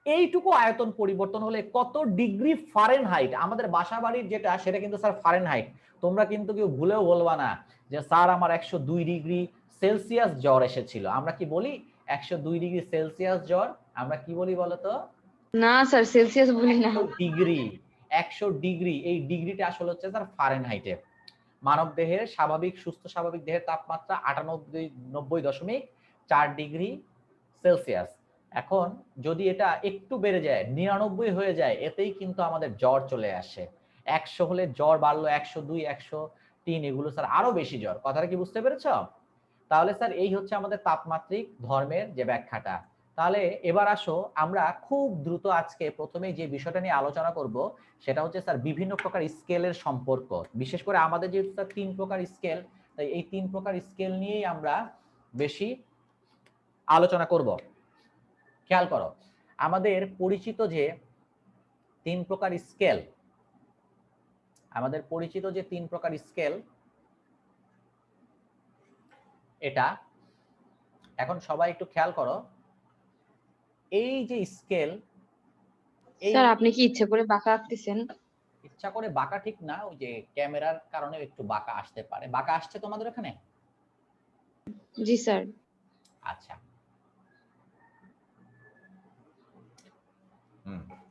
এইটুকু আয়তন পরিবর্তন হলে কত ডিগ্রি ফারেনহাইট, আমাদের বাসা বাড়ির যেটা সেটা কিন্তু স্যার ফারেনহাইট। তোমরা কিন্তু কেউ ভুলেও বলবা না যে স্যার আমার 102 ডিগ্রি সেলসিয়াস জ্বর এসেছিল। আমরা কি বলি 102 ডিগ্রি সেলসিয়াস জ্বর? আমরা কি বলি বলতো? না স্যার, সেলসিয়াস বলি না। ডিগ্রি, 100 ডিগ্রি, এই ডিগ্রিটা আসলে হচ্ছে স্যার ফারেনহাইটে। মানব দেহের স্বাভাবিক সুস্থ স্বাভাবিক দেহের তাপমাত্রা 98.4 ডিগ্রি সেলসিয়াস। এখন যদি এটা একটু বেড়ে যায় 99 হয়ে যায়, এতেই কিন্তু আমাদের জ্বর চলে আসে। 100 হলে জ্বর বাড়লো 102, 103, এগুলো স্যার আরো বেশি জ্বর। কথাটা কি বুঝতে পেরেছো? তাহলে স্যার এই হচ্ছে আমাদের তাপমাত্রিক ধর্মের যে ব্যাখ্যাটা। তাহলে এবার আসো আমরা খুব দ্রুত আজকে প্রথমে যে বিষয়টা নিয়ে আলোচনা করব সেটা হচ্ছে স্যার বিভিন্ন প্রকার স্কেলের সম্পর্ক। বিশেষ করে আমাদের যেহেতু স্যার 3 প্রকার স্কেল, তাই এই 3 প্রকার স্কেল নিয়েই আমরা বেশি আলোচনা করব। খেয়াল করো, আমাদের পরিচিত যে 3 প্রকার স্কেল, এটা এখন সবাই একটু খেয়াল করো। এই যে স্কেল, স্যার আপনি কি ইচ্ছে করে বাঁকা আঁকতেছেন? ইচ্ছা করে বাঁকা ঠিক না, ওই যে ক্যামেরার কারণে একটু বাঁকা আসতে পারে। বাঁকা আসছে তোমাদের ওখানে? জি স্যার। আচ্ছা,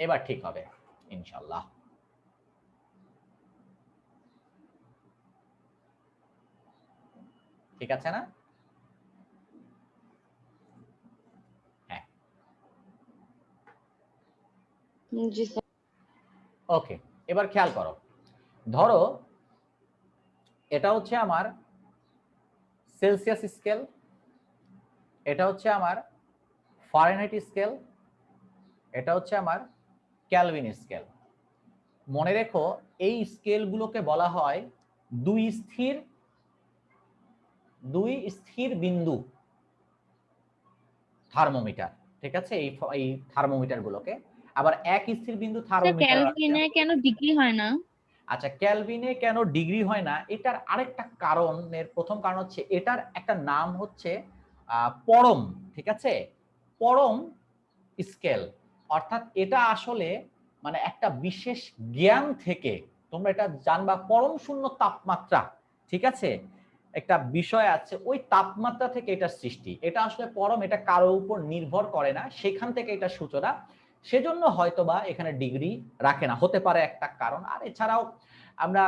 এবার ঠিক হবে ইনশাআল্লাহ। ঠিক আছে না? হ্যাঁ, জি স্যার। ওকে। এবার খেয়াল করো, ধরো এটা হচ্ছে আমার সেলসিয়াস স্কেল, এটা হচ্ছে আমার ফারেনহাইট স্কেল, এটা হচ্ছে আমার কেলভিন স্কেল। মনে রেখো এই স্কেলগুলোকে বলা হয় দুই স্থির বিন্দু থার্মোমিটার। ঠিক আছে, এই থার্মোমিটার গুলোকে আবার এক স্থির বিন্দু থার্মোমিটার। ক্যালভিনে কেন ডিগ্রি হয় না? আচ্ছা, ক্যালভিনে কেন ডিগ্রি হয় না, এটার আরেকটা কারণের প্রথম কারণ হচ্ছে এটার একটা নাম হচ্ছে পরম। ঠিক আছে, পরম স্কেল। অর্থাৎ এটা আসলে মানে একটা বিশেষ জ্ঞান থেকে তোমরা এটা জানবা, পরম শূন্য তাপমাত্রা। ঠিক আছে, একটা বিষয় আছে ওই তাপমাত্রা থেকে এটা সৃষ্টি। এটা আসলে পরম, এটা কারো উপর নির্ভর করে না, সেখান থেকে এটা সূচনা। সেজন্য হয়তোবা এখানে ডিগ্রি রাখে না, হতে পারে একটা কারণ। আর এছাড়াও আমরা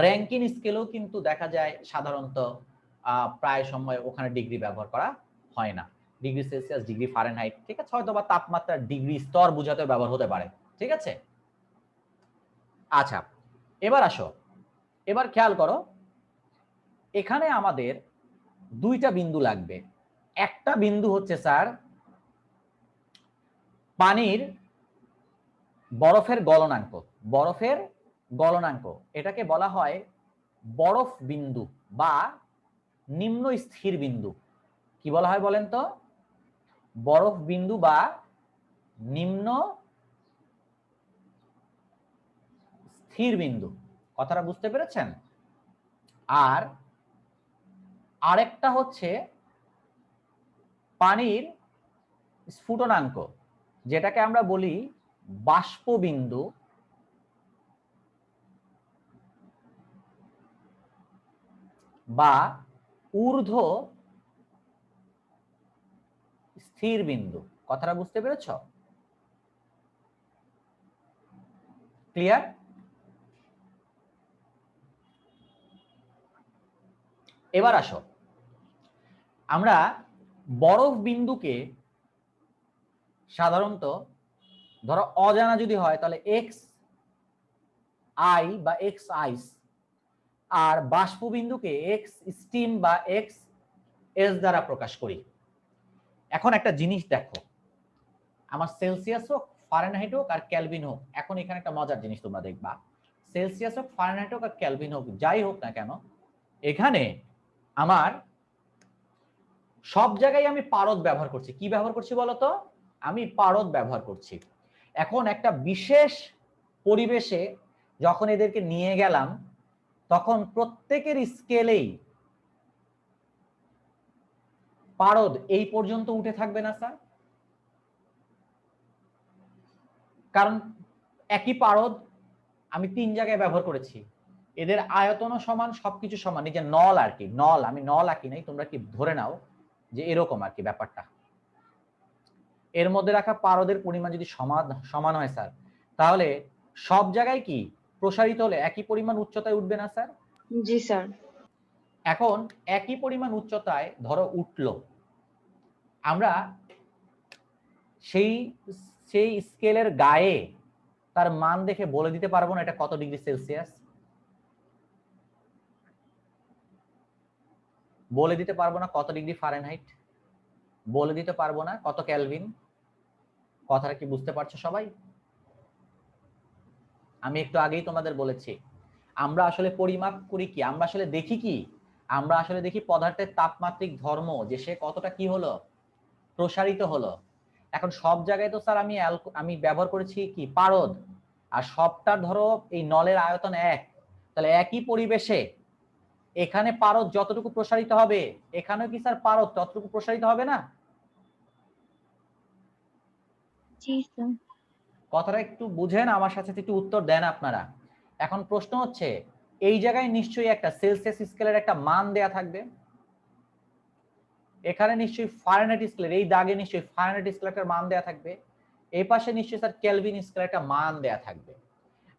র্যাঙ্কিন স্কেলেও কিন্তু দেখা যায় সাধারণত প্রায় সময় ওখানে ডিগ্রি ব্যবহার করা হয় না। ডিগ্রি সেলসিয়াস, ডিগ্রি ফারেনহাইট, ঠিক আছে, হয়তো বা তাপমাত্রার ডিগ্রি স্তর বোঝাতে ব্যবহার হতে পারে। ঠিক আছে, আচ্ছা এবার আসো, এবার খেয়াল করো, এখানে আমাদের দুইটা বিন্দু লাগবে। একটা বিন্দু হচ্ছে স্যার পানির বরফের গলনাঙ্ক, এটাকে বলা হয় বরফ বিন্দু বা নিম্ন স্থির বিন্দু। কি বলা হয় বলেন তো? বরফ বিন্দু বা নিম্ন স্থির বিন্দু। কথাটা বুঝতে পেরেছেন? আর আরেকটা হচ্ছে পানির স্ফুটনাঙ্ক, যেটাকে আমরা বলি বাষ্প বিন্দু বা ঊর্ধ্ব স্থির বিন্দু। কথাটা বুঝতে পেরেছ? ক্লিয়ার? এবার আসো, আমরা বরফ বিন্দুকে সাধারণত ধরো অজানা যদি হয় তাহলে এক্স আই বা এক্স আইস, আর বাষ্পবিন্দুকে এক্স স্টিম বা এক্স এস দ্বারা প্রকাশ করি। এখন একটা জিনিস দেখো, আমার সেলসিয়াস হোক, ফারেনহাইট হোক আর কেলভিন হোক, এখন এখানে একটা মজার জিনিস তোমরা দেখবা, সেলসিয়াস হোক, ফারেনহাইট হোক আর কেলভিন হোক, যাই হোক না কেন, এখানে আমার সব জায়গায় আমি পারদ ব্যবহার করছি। কি ব্যবহার করছি বলতো? আমি পারদ ব্যবহার করছি। এখন একটা বিশেষ পরিবেশে যখন এদেরকে নিয়ে গেলাম, তখন প্রত্যেকের স্কেলেই পারদ এই পর্যন্ত উঠে থাকবে না স্যার? কারণ একই পারদ আমি 3 জায়গায় ব্যবহার করেছি, এদের আয়তনও সমান, সবকিছু সমান। এই যে নল আর কি, নল, আমি নল আঁকি নাই, তোমরা কি ধরে নাও যে এরকম আর কি ব্যাপারটা। এর মধ্যে রাখা পারদের পরিমাণ যদি সমান হয় স্যার, তাহলে সব জায়গায় কি প্রসারিত হলে একই পরিমাণ উচ্চতায় উঠবে না স্যার? জি স্যার। এখন একই পরিমাণ উচ্চতায় ধরো উঠলো, আমরা সেই সেই স্কেলের গায়ে তার মান দেখে বলে দিতে পারবো না এটা কত ডিগ্রি সেলসিয়াস? বলে দিতে পারবো না কত ডিগ্রি ফারেনহাইট? বলে দিতে পারবো না কত কেলভিন? কথাটা কি বুঝতে পারছো সবাই? আমি একটু আগেই তোমাদের বলেছি, আমরা আসলে পরিমাপ করি কি, আমরা আসলে দেখি কি, আমরা আসলে দেখি পদার্থের তাপমাত্রিক ধর্ম, যে সে কতটা কি হলো, প্রসারিত হলো। এখন সব জায়গায় তো স্যার আমি ব্যবহার করেছি কি, পারদ, আর সবটার ধরো এই নলের আয়তন 1, তাহলে একই পরিবেশে এখানে পারদ যতটুকু প্রসারিত হবে, এখানেও কি স্যার পারদ ততটুকু প্রসারিত হবে না? জি স্যার। কথাটা একটু বুঝেন, আমার সাথে একটু উত্তর দেন আপনারা। এখন প্রশ্ন হচ্ছে, এই জায়গায় নিশ্চয়ই একটা সেলসিয়াস স্কেলের একটা মান দেয়া থাকবে, এখানে নিশ্চয়ই ফারেনহাইট স্কেলের, এই দাগে নিশ্চয়ই ফারেনহাইট স্কেলের একটা মান দেয়া থাকবে, এই পাশে নিশ্চয়ই স্যার কেলভিন স্কেলের একটা মান দেয়া থাকবে।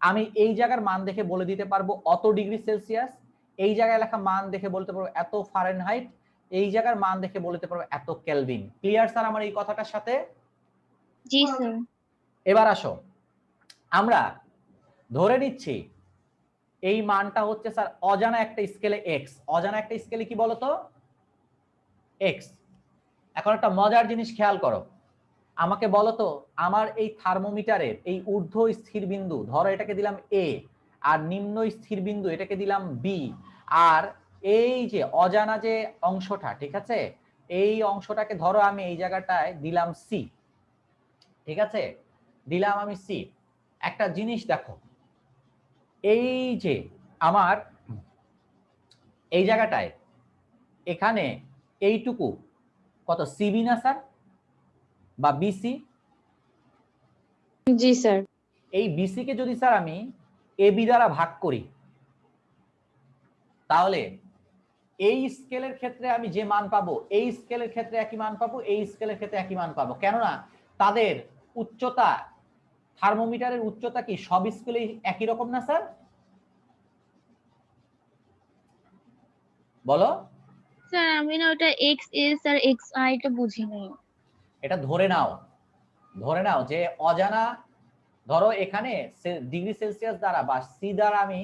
আমি এই জায়গার মান দেখে বলে দিতে পারবো অত ডিগ্রি সেলসিয়াস, এই জায়গায় লেখা মান দেখে বলতে পারবো এত ফারেনহাইট, এই জায়গার মান দেখে বলতে পারবো এত কেলভিন। ক্লিয়ার স্যার আমার এই কথাটার সাথে? জি স্যার। এবার আসো, আমরা ধরে নিচ্ছি এই মানটা হচ্ছে স্যার অজানা একটা স্কেলে এক্স, অজানা একটা স্কেলে কি বলতো, এক্স। এখন একটা মজার জিনিস খেয়াল করো, আমাকে বলো তো, আমার এই থার্মোমিটারের এই ঊর্ধ্ব স্থির বিন্দু, ধরো এটাকে দিলাম এ, আর নিম্ন স্থির বিন্দু এটাকে দিলাম বি, আর এই যে অজানা যে অংশটা, ঠিক আছে, এই অংশটাকে ধরো আমি এই জায়গাটায় দিলাম সি, ঠিক আছে, দিলাম আমি সি। একটা জিনিস দেখো, এই যে আমার এই জায়গাটায় এখানে এইটুকু কত, সিবি না স্যার, বা বিসি? জি স্যার। এই বিসি কে যদি স্যার আমি এবি দ্বারা ভাগ করি, তাহলে এই স্কেলের ক্ষেত্রে আমি যে মান পাবো, এই স্কেলের ক্ষেত্রে একই মান পাবো, এই স্কেলের ক্ষেত্রে একই মান পাবো। কেননা তাদের উচ্চতা, থার্মোমিটারের উচ্চতা কি সব স্কেলেই একই রকম না স্যার? বলো। স্যার আমি না ওটা এক্স এস আর এক্স আই টা বুঝি নাই। এটা ধরে নাও, ধরে নাও যে অজানা, ধরো এখানে ডিগ্রি সেলসিয়াস দ্বারা বা সি দ্বারা আমি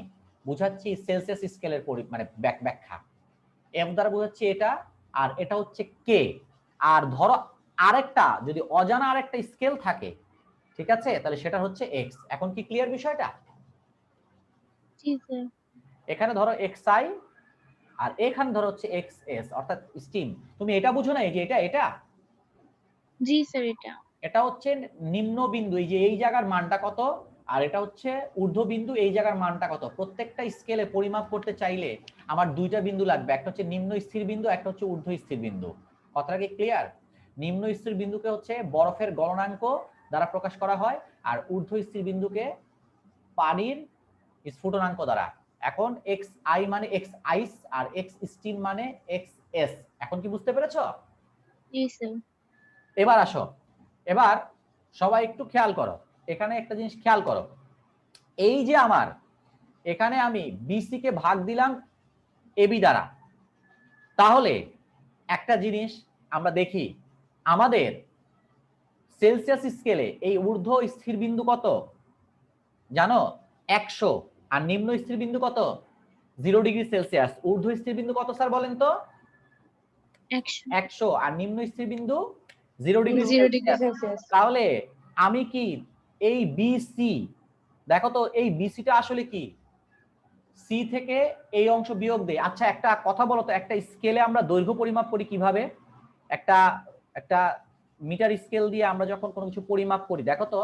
বুঝাচ্ছি সেলসিয়াস স্কেলের মানে ব্যাখ্যা, এফ দ্বারা বুঝাচ্ছি এটা, আর এটা হচ্ছে কে। আর ধরো আরেকটা যদি অজানা আরেকটা স্কেল থাকে, ঠিক আছে, তাহলে সেটা হচ্ছে এক্স। এখন কি ক্লিয়ার বিষয়টা? জি স্যার। এখানে ধরো এক্স আই, আর এখানে ধরো হচ্ছে এক্স এস, অর্থাৎ স্টিম। তুমি এটা বুঝো না, এই যে এটা এটা জি স্যার। এটা হচ্ছে নিম্ন বিন্দু, এই যে এই জায়গার মানটা কত, আর এটা হচ্ছে ঊর্ধ্ব বিন্দু, এই জায়গার মানটা কত। প্রত্যেকটা স্কেলে পরিমাপ করতে চাইলে আমার দুইটা বিন্দু লাগবে, একটা হচ্ছে নিম্ন স্থির বিন্দু, একটা হচ্ছে ঊর্ধ্ব স্থির বিন্দু। কথাটা কি ক্লিয়ার? নিম্ন স্থির বিন্দুকে হচ্ছে বরফের গলনাঙ্ক দ্বারা প্রকাশ করা হয়, আর ঊর্ধ্ব স্থির বিন্দুকে পানির স্ফুটনাঙ্ক দ্বারা। এখন এক্স আই মানে এক্স আইস, আর এক্স স্টিম মানে এক্স এস। এখন কি বুঝতে পেরেছো? জি স্যার। এবার আসো, এবার সবাই একটু খেয়াল করো, এখানে একটা জিনিস খেয়াল করো, এই যে আমার এখানে আমি বিসি কে ভাগ দিলাম এবি দ্বারা, তাহলে একটা জিনিস আমরা দেখি, আমাদের সেলসিয়াস স্কেলে এই ঊর্ধ্ব স্থির বিন্দু কত জানো? 100। আর নিম্ন স্থির বিন্দু কত? 0 ডিগ্রি সেলসিয়াস। ঊর্ধ্ব স্থির বিন্দু কত স্যার বলেন তো? 100। আর নিম্ন স্থির বিন্দু 0 ডিগ্রি সেলসিয়াস। তাহলে আমি কি এই বিসি, দেখো তো এই বিসিটা আসলে কি? সি থেকে এই অংশ বিয়োগ দেই। আচ্ছা একটা কথা বলো তো, একটা স্কেলে আমরা দৈর্ঘ্য পরিমাপ করি কিভাবে? একটা একটা মিটার স্কেল দিয়ে আমরা যখন কোনো কিছু পরিমাপ করি, দেখো তো,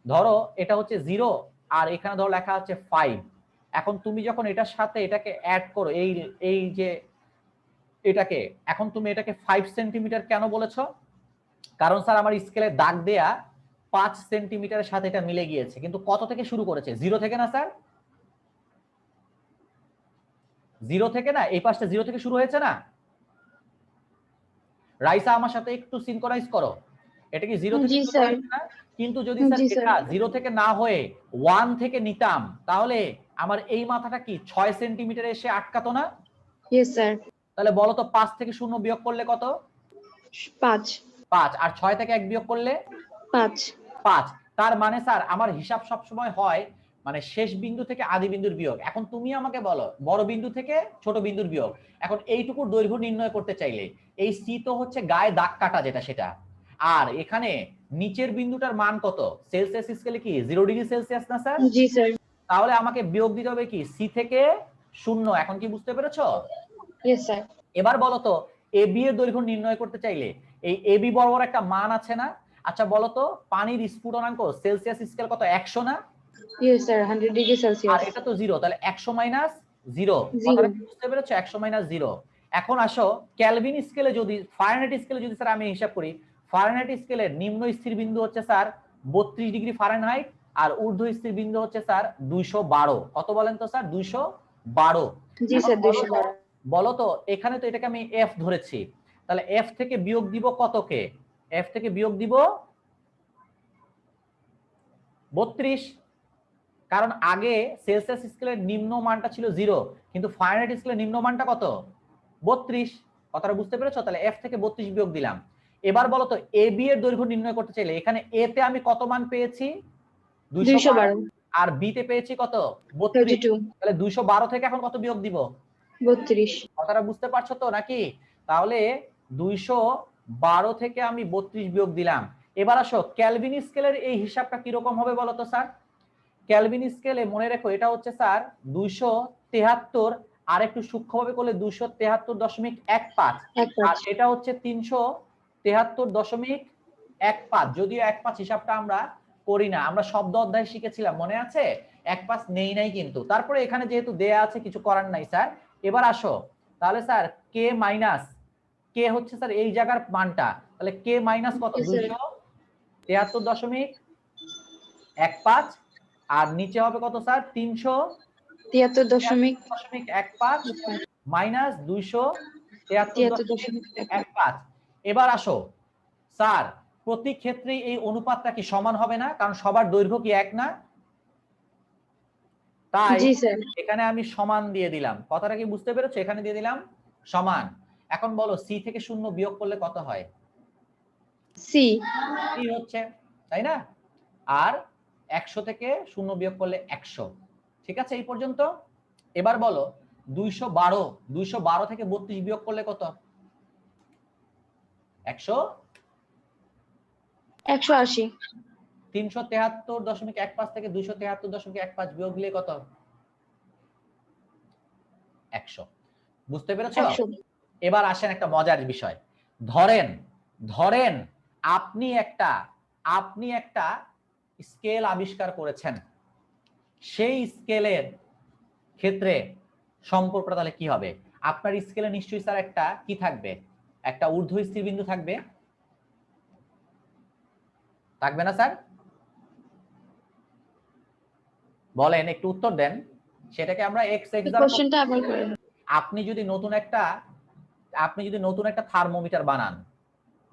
ধরো এটা হচ্ছে 0 আর এখানে ধরো লেখা হচ্ছে 5। এখন তুমি যখন এটার সাথে এটাকে অ্যাড করো, এই এই যে এটাকে, এখন তুমি এটাকে 5 সেন্টিমিটার কেন বলেছো? কারণ স্যার আমার স্কেলে দাগ দেয়া 5 সেন্টিমিটারের সাথে এটা মিলে গিয়েছে। কিন্তু কত থেকে শুরু করেছে? 0 থেকে না স্যার? 0 থেকে না, এই পাশটা 0 থেকে শুরু হয়েছে না? রাইসা আমার সাথে একটু সিনক্রোনাইজ করো। এটা কি 0 থেকে শুরু হয়েছে না? কিন্তু যদি স্যার এটা 0 থেকে না হয়ে 1 থেকে নিতাম, তাহলে আমার এই মাথাটা কি 6 সেন্টিমিটারে এসে আটকাতো না? Yes sir. তাহলে বলো তো 5 থেকে 0 বিয়োগ করলে কত? 5। 5। আর 6 থেকে 1 বিয়োগ করলে 5। 5। তার মানে স্যার আমার হিসাব সব সময় হয় মানে শেষ বিন্দু থেকে আদি বিন্দুর বিয়োগ। এখন তুমি আমাকে বলো বড় বিন্দু থেকে ছোট বিন্দুর বিয়োগ। এখন এইটুকুর দৈর্ঘ্য নির্ণয় করতে চাইলে এই সি তো হচ্ছে গায়ে দাগ কাটা যেটা সেটা, আর এখানে নিচের বিন্দুটার মান কত? সেলসিয়াস স্কেলে কি 0 ডিগ্রি সেলসিয়াস না স্যার? জি স্যার। তাহলে আমাকে বিয়োগ দিতে হবে কি সি থেকে 0। এখন কি বুঝতে পেরেছো? Yes sir. এবার বলো তো এবি এর দৈর্ঘ্য নির্ণয় করতে চাইলে এই এবি বরাবর একটা মান আছে না? আচ্ছা বলো তো পানির স্ফুটনাঙ্ক সেলসিয়াস স্কেল কত? 100 না? Yes sir, 100 degree Celsius. আর এটা তো 0, তাহলে 100 মাইনাস 0। কথাটা কি বুঝতে পেরেছো? 100 মাইনাস 0। এখন আসো কেলভিন স্কেলে যদি, ফারেনহাইট স্কেলে যদি স্যার আমি হিসাব করি, ফারেনহাইট স্কেলের নিম্ন স্থির বিন্দু হচ্ছে স্যার 32 ডিগ্রি ফারেনহাইট, আর ঊর্ধ্ব স্থির বিন্দু হচ্ছে স্যার 212। কত বলেন তো স্যার? 212। জি স্যার, 212। বলো তো এখানে তো এটাকে আমি এফ ধরেছি, তাহলে এফ থেকে বিয়োগ দিব কতকে? এফ থেকে বিয়োগ দিব 32। কারণ আগে সেলসিয়াস স্কেলের নিম্ন মানটা ছিল 0, কিন্তু ফারেনহাইট স্কেলের নিম্ন মানটা কত? 32। কথাটা বুঝতে পেরেছো? তাহলে এফ থেকে 32 বিয়োগ দিলাম। এবার বলো তো এ বি এর দৈর্ঘ্য নির্ণয় করতে চাইলে এখানে এ তে আমি কত মান পেয়েছি? 212। আর বি তে পেয়েছি কত? 32। তাহলে 212 থেকে এখন কত বিয়োগ দিব? 32। কথাটা বুঝতে পারছো তো নাকি? তাহলে 212 থেকে আমি 32 বিয়োগ দিলাম। এবার আসো কেলভিন স্কেলের এই হিসাবটা কি রকম হবে বলো তো স্যার? কেলভিন স্কেলে মনে রেখো এটা হচ্ছে স্যার 273, আর একটু সূক্ষ্মভাবে করলে 273.15, আর এটা হচ্ছে 373.15। যদিও 15 হিসাবটা আমরা করি না, আমরা শব্দ অধ্যায় শিখেছিলাম মনে আছে, 15 নেই নাই, কিন্তু তারপরে এখানে যেহেতু দেয়া আছে কিছু করার নাই স্যার। এবার আসো তাহলে স্যার কে মাইনাস, কে হচ্ছে স্যার এই জায়গার মানটা, তাহলে কে মাইনাস কত? 273.15, আর নিচে হবে কত স্যার? 373.15 মাইনাস 273.15। এবার আসো স্যার প্রতি ক্ষেত্রেই এই অনুপাতটা কি সমান হবে না? কারণ সবার দৈর্ঘ্য কি এক না? তাই এখানে আমি সমান দিয়ে দিলাম। কথাটা কি বুঝতে পেরেছো? এখানে দিয়ে দিলাম সমান। এখন বলো সি থেকে 0 বিয়োগ করলে কত হয়? সি হচ্ছে, তাই না? আর 100 থেকে 0 বিয়োগ করলে 100। ঠিক আছে এই পর্যন্ত? এবার বলো 212 থেকে 32 বিয়োগ করলে কত? 180। 373.15 থেকে 273.15 বিয়োগ দিলে কত? 100। বুঝতে পেরেছো? এবার আসেন একটা মজার বিষয়। ধরেন ধরেন আপনি একটা স্কেল আবিষ্কার করেছেন, সেই স্কেলের ক্ষেত্রে সম্পর্কটা তাহলে কি হবে? আপনার স্কেলে নিশ্চয়ই স্যার একটা কি থাকবে? একটা ঊর্ধ্ব স্থির বিন্দু থাকবে, থাকবে না স্যার? বলেন, একটু উত্তর দেন। সেটাকে আমরা এক্স এক্স দ্বারা, আপনি যদি নতুন একটা থার্মোমিটার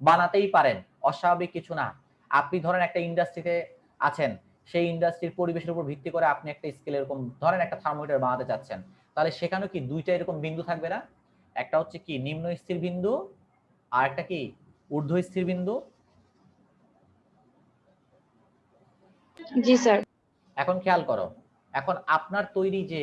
বানাতেই পারেন, অস্বাভাবিক কিছু না। আপনি ধরেন একটা ইন্ডাস্ট্রিতে আছেন, সেই ইন্ডাস্ট্রির পরিবেশের উপর ভিত্তি করে আপনি একটা স্কেল এরকম ধরেন একটা থার্মোমিটার বানাতে চাচ্ছেন, তাহলে সেখানে কি দুইটা এরকম বিন্দু থাকবে না? একটা হচ্ছে কি নিম্ন স্থির বিন্দু, আর একটা কি ঊর্ধ্ব স্থির বিন্দু। জি স্যার। এখন খেয়াল করো, এখন আপনার তৈরি যে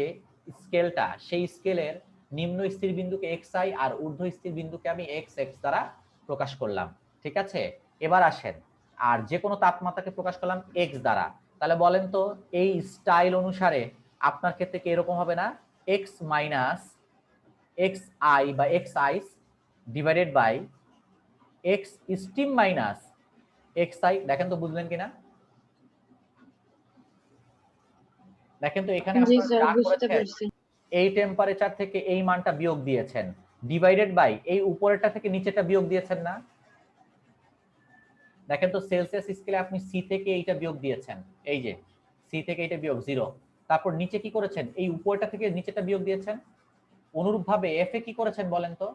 স্কেলটা, সেই স্কেলের নিম্ন স্থির বিন্দুকে xi আর ঊর্ধ্ব স্থির বিন্দুকে আমি xx দ্বারা প্রকাশ করলাম, ঠিক আছে? এবার আসেন, আর যে কোনো তাপমাত্রাকে প্রকাশ করলাম x দ্বারা। তাহলে বলেন তো এই স্টাইল অনুসারে আপনার ক্ষেত্রে কি এরকম হবে না? x মাইনাস xi বা xi divided by x steam minus xi। দেখেন তো বুঝলেন কিনা? দেখেন তো এখানে জি আপনারা স্যার, যা বুঝতে করেছেন, পারছি। এই টেম্পারেচার থেকে এই মানটা বিয়োগ দিয়েছেন, ডিভাইডেড বাই এই উপরেরটা থেকে নিচেটা বিয়োগ দিয়েছেন না? দেখেন তো সেলসিয়াস স্কেলে আপনি সি থেকে এইটা বিয়োগ দিয়েছেন, এই যে সি থেকে এটা বিয়োগ 0। তারপর নিচে কি করেছেন? এই উপরেরটা থেকে নিচেটা বিয়োগ দিয়েছেন। অনুরূপভাবে এফ এ কি করেছেন বলেন তো?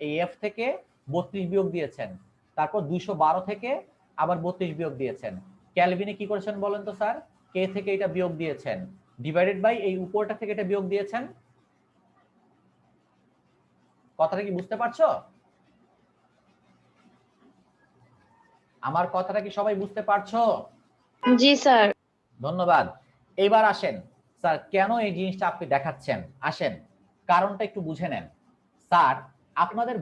এই এফ থেকে 32 বিয়োগ দিয়েছেন, তারপর 212 থেকে আবার 32 বিয়োগ দিয়েছেন। ক্যালভিনে কি করেছেন বলেন তো স্যার? কে থেকে এটা বিয়োগ দিয়েছেন, ডিভাইডেড বাই এই উপরটা থেকে এটা বিয়োগ দিয়েছেন। কথাটা কি বুঝতে পারছো? আমার কথাটা কি সবাই বুঝতে পারছো? জি স্যার। ধন্যবাদ। এবার আসেন স্যার, কেন এই জিনিসটা আপনি দেখাচ্ছেন, আসেন কারণটা একটু বুঝে নেন। স্যার আপনাদের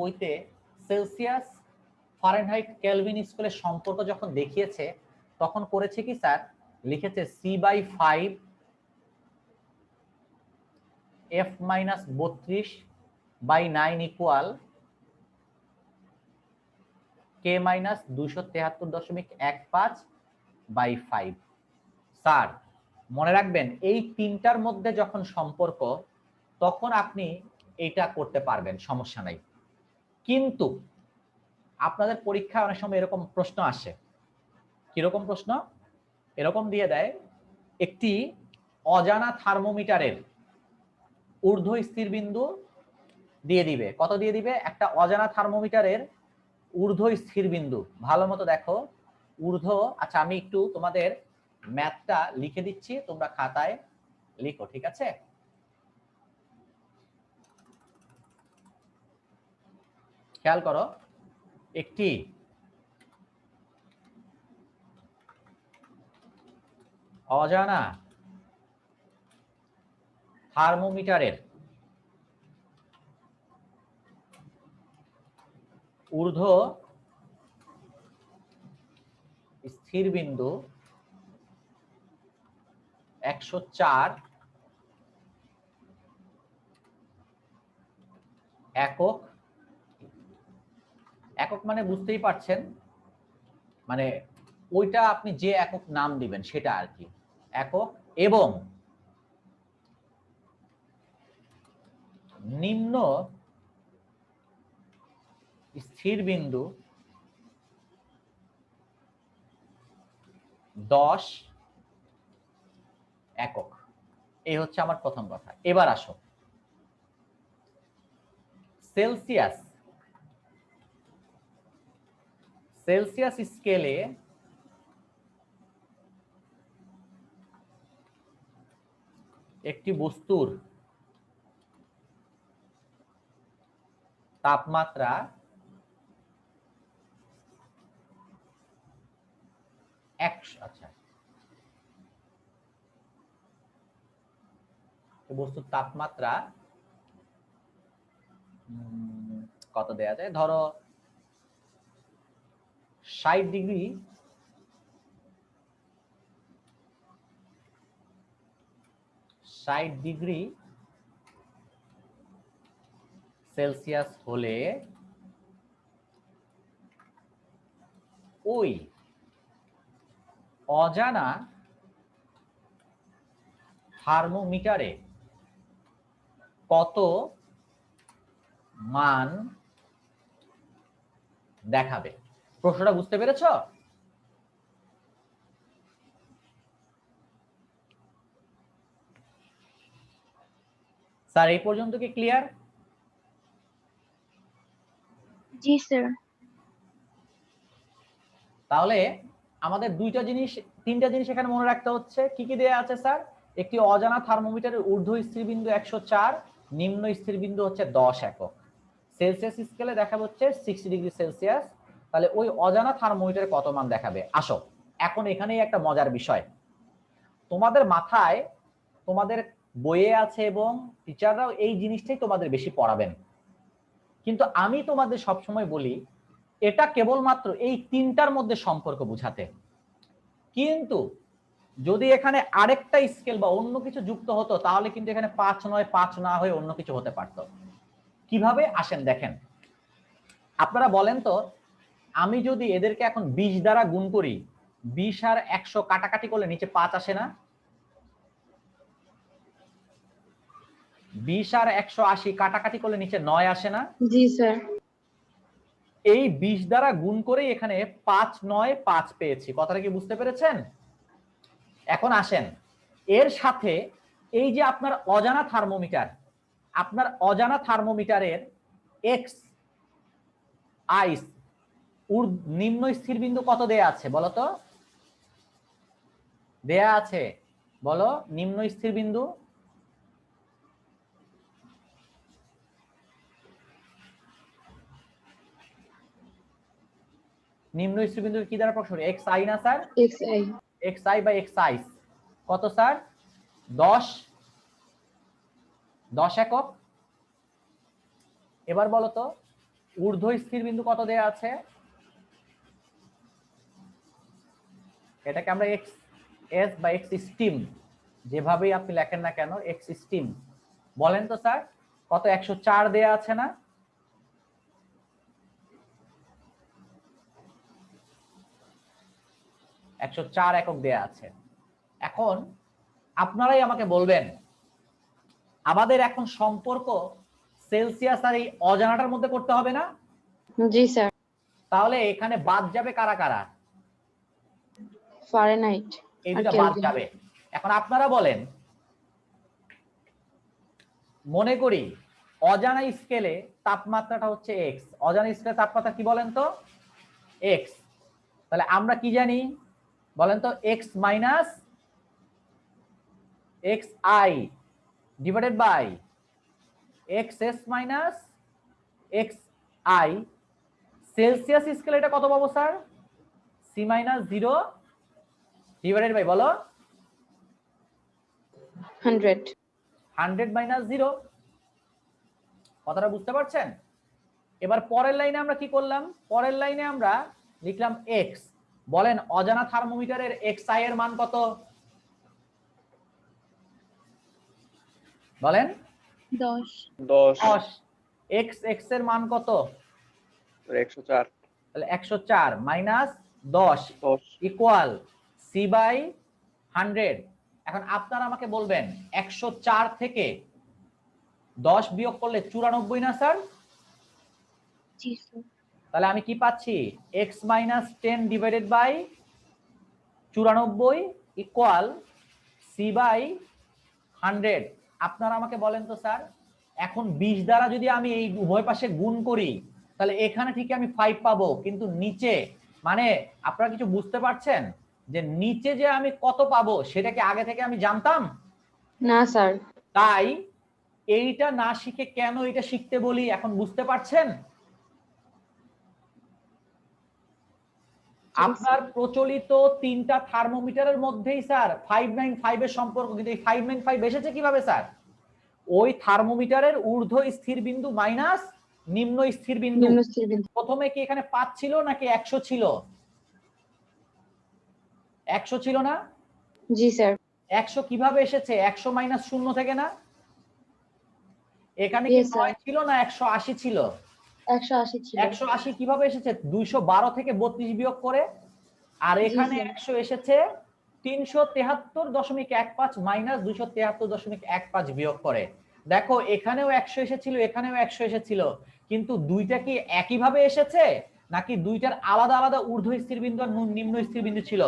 বইতে সেলসিয়াস ফারেনহাইট কেলভিন স্কেলের সম্পর্ক যখন দেখিয়েছে, তখন করেছে কি স্যার? লিখেছে C/5 F-32/9 equal K-273.15/5। Sir মনে রাখবেন, এই তিনটার মধ্যে যখন সম্পর্ক, তখন আপনি এটা করতে পারবেন, সমস্যা নাই। কিন্তু আপনাদের পরীক্ষায় অনেক সময় এরকম প্রশ্ন আসে। কিরকম প্রশ্ন? এরকম দিয়ে দেয়, একটি অজানা থার্মোমিটারের ঊর্ধ্ব স্থির বিন্দু দিয়ে দিবে। কত দিয়ে দিবে? একটা অজানা থার্মোমিটারের ঊর্ধ্ব স্থির বিন্দু। ভালো মতো দেখো, ঊর্ধ্ব। আচ্ছা আমি একটু তোমাদের ম্যাথটা লিখে দিচ্ছি, তোমরা খাতায় লিখো, ঠিক আছে? খেয়াল করো, একটি অজানা থার্মোমিটারের ঊর্ধ্ব স্থির বিন্দু 104 একক। একক মানে বুঝতেই পারছেন, মানে ওইটা আপনি যে একক নাম দিবেন সেটা আর কি, একক। এবং নিম্ন স্থির বিন্দু 10 একক। এই হচ্ছে আমার প্রথম কথা। এবার আসো, সেলসিয়াস স্কেলে একটি বস্তুর তাপমাত্রা 100। আচ্ছা, বস্তুর তাপমাত্রা কত দেয়া যায়? ধরো 60 ডিগ্রি সেলসিয়াস হলে ওই অজানা থার্মোমিটারে কত মান দেখাবে? প্রশ্নটা বুঝতে পেরেছো? স্যার এই পর্যন্ত কি ক্লিয়ার? জি স্যার। তাহলে আমাদের তিনটা জিনিস এখানে মনে রাখতে হচ্ছে। কি কি দেয়া আছে স্যার? একটি অজানা থার্মোমিটারের ঊর্ধ্ব স্থির বিন্দু 104, নিম্ন স্থির বিন্দু হচ্ছে 10 একক। সেলসিয়াস স্কেলে দেখা হচ্ছে 60 ডিগ্রি সেলসিয়াস। তাহলে ওই অজানা থার্মোমিটারে কত মান দেখাবে? আসো, এখন এখানেই একটা মজার বিষয়। তোমাদের মাথায় তোমাদের বইয়ে আছে এবং টিচাররাও এই জিনিসটাই তোমাদের বেশি পড়াবেন, কিন্তু আমি তোমাদের সবসময় বলি এটা কেবলমাত্র এই তিনটার মধ্যে সম্পর্ক বুঝাতে। কিন্তু যদি এখানে আরেকটা স্কেল বা অন্য কিছু যুক্ত হতো তাহলে কিন্তু এখানে 5 নয় 5 না হয়ে অন্য কিছু হতে পারতো। কিভাবে আসেন দেখেন, আপনারা বলেন তো, আমি যদি এদেরকে এখন 20 দ্বারা গুণ করি, 20 আর 100 কাটাকাটি করলে নিচে 5 আসে না? 20 আর 180 কাটাকাটি করলে নিচে 9 আসে না? জি স্যার। এই 20 দ্বারা গুণ করে এখানে 5 9 5 পেয়েছি। কথাটা কি বুঝতে পেরেছেন? এখন আসেন, এর সাথে এই যে আপনার অজানা থার্মোমিটার, আপনার অজানা থার্মোমিটারের এক্স আইস নিম্ন স্থির বিন্দু কত দেয়া আছে বলো তো? দেয়া আছে, বলো নিম্ন স্থির বিন্দু। নিম্ন স্থির বিন্দু কি দ্বারা প্রকাশ করি? এক্স আই না sir? X I. X I বা এক্স আইস কত স্যার? 10 একক। এবার বলো তো ঊর্ধ্ব স্থির বিন্দু কত দেয়া আছে? এটাকে আমরা এক্স এস বা এক্স স্টিম যেভাবেই আপনি লেখেন না কেন, এক্স স্টিম। বলেন তো স্যার কত? 104 দেয়া আছে না? একশো 4 একক দেয়া আছে। এখন আপনারাই আমাকে বলবেন আমাদের এখন সম্পর্ক সেলসিয়াস আর এই অজানাটার মধ্যে করতে হবে না? জি স্যার। তাহলে এখানে বাদ যাবে কারা কারা? ফারেনহাইট এই আর দুটো বাদ কেলভিন। যাবে। এখন আপনারা বলেন, মনে করি অজানা স্কেলে তাপমাত্রাটা হচ্ছে এক্স, অজানা স্কেলে তাপমাত্রা কি বলেন তো? এক্স। তাহলে আমরা কি জানি বলেন তো? X minus x i divided by x s minus x i. Celsius স্কেলে এটা কত পাবো sir? C minus 0 divided by বলো 100। 100 মাইনাস 0। কথাটা বুঝতে পারছেন? এবার পরের লাইনে আমরা কি করলাম? পরের লাইনে আমরা লিখলাম এক্স। বলেন অজানা থার্মোমিটারের এক্স আই এর মান কত? বলেন 10 10 এক্স এক্স এর মান কত? 104 তাহলে 104 মাইনাস 10 ইকুয়াল সি বাই 100। এখন আপনারা আমাকে বলবেন 104 থেকে 10 বিয়োগ করলে 94 না স্যার? জি স্যার। তাহলে আমি কি পাচ্ছি? x minus 10 divided by 94 equal c by 100। আপনারা আমাকে বলেন তো স্যার, এখন 20 দ্বারা যদি আমি এই উভয় পাশে গুণ করি তাহলে এখানে ঠিক আমি 5 পাবো, কিন্তু নিচে মানে আপনারা কিছু বুঝতে পারছেন যে নিচে যে আমি কত পাবো সেটা কি আগে থেকে আমি জানতাম? না স্যার। তাই এইটা না শিখে কেন এটা শিখতে বলি এখন বুঝতে পারছেন? আপনার প্রচলিত 3টা থার্মোমিটারের মধ্যেই স্যার 595 এর সম্পর্ক, কিন্তু এই 595 এসেছে কিভাবে স্যার? ওই থার্মোমিটারের ঊর্ধ্ব স্থির বিন্দু মাইনাস নিম্ন স্থির বিন্দু। নিম্ন স্থির বিন্দু। প্রথমে কি এখানে 5 ছিল নাকি 100 ছিল? 100 ছিল না? জি স্যার। 100 কিভাবে এসেছে? 100 মাইনাস 0 থেকে না? এখানে কি Yes, sir. 9 ছিল না 180 ছিল? 180 ছিল। 180 কিভাবে এসেছে? 212 থেকে 32 বিয়োগ করে। আর এখানে sir. 100 এসেছে 373.15 মাইনাস 273.15 বিয়োগ করে। দেখো এখানেও 100 এসেছিল, এখানেও 100 এসেছিল, কিন্তু দুইটা কি একই ভাবে এসেছে নাকি দুইটার আলাদা আলাদা ঊর্ধ্ব স্থির বিন্দু আর নিম্ন স্থির বিন্দু ছিল?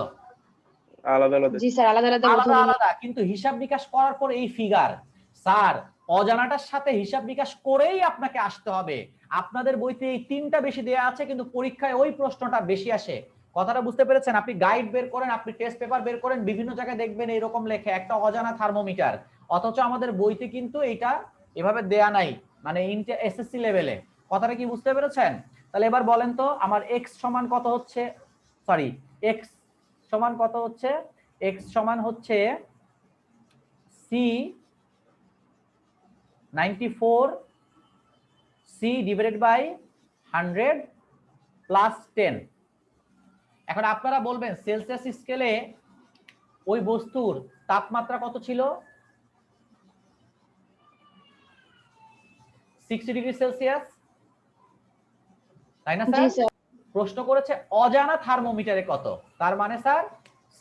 আলাদা আলাদা। জি স্যার, আলাদা আলাদা আলাদা আলাদা, কিন্তু হিসাব নিকাশ করার পর এই ফিগার। স্যার অজানাটার সাথে হিসাব নিকাশ করেই আপনাকে আসতে হবে। আপনাদের বইতে এই 3টা বেশি দেয়া আছে, কিন্তু পরীক্ষায় ওই প্রশ্নটা বেশি আসে। কথাটা বুঝতে পেরেছেন? আপনি গাইড বের করেন, আপনি টেস্ট পেপার বের করেন, বিভিন্ন জায়গায় দেখবেন এরকম লেখে একটা অজানা থার্মোমিটার, অথচ আমাদের বইতে কিন্তু এটা এভাবে দেয়া নাই, মানে এসএসসি লেভেলে। কথাটা কি বুঝতে পেরেছেন? তাহলে এবার বলেন তো আমার এক্স সমান কত হচ্ছে, সরি এক্স সমান কত হচ্ছে? x সমান হচ্ছে c 94 c divided by 100 plus 10। এখন আপনারা বলবেন সেলসিয়াস স্কেলে ওই বস্তুর তাপমাত্রা কত ছিল? 60 ডিগ্রি সেলসিয়াস, তাই না জি স্যার? স্যার। প্রশ্ন করেছে অজানা থার্মোমিটারে কত, তার মানে স্যার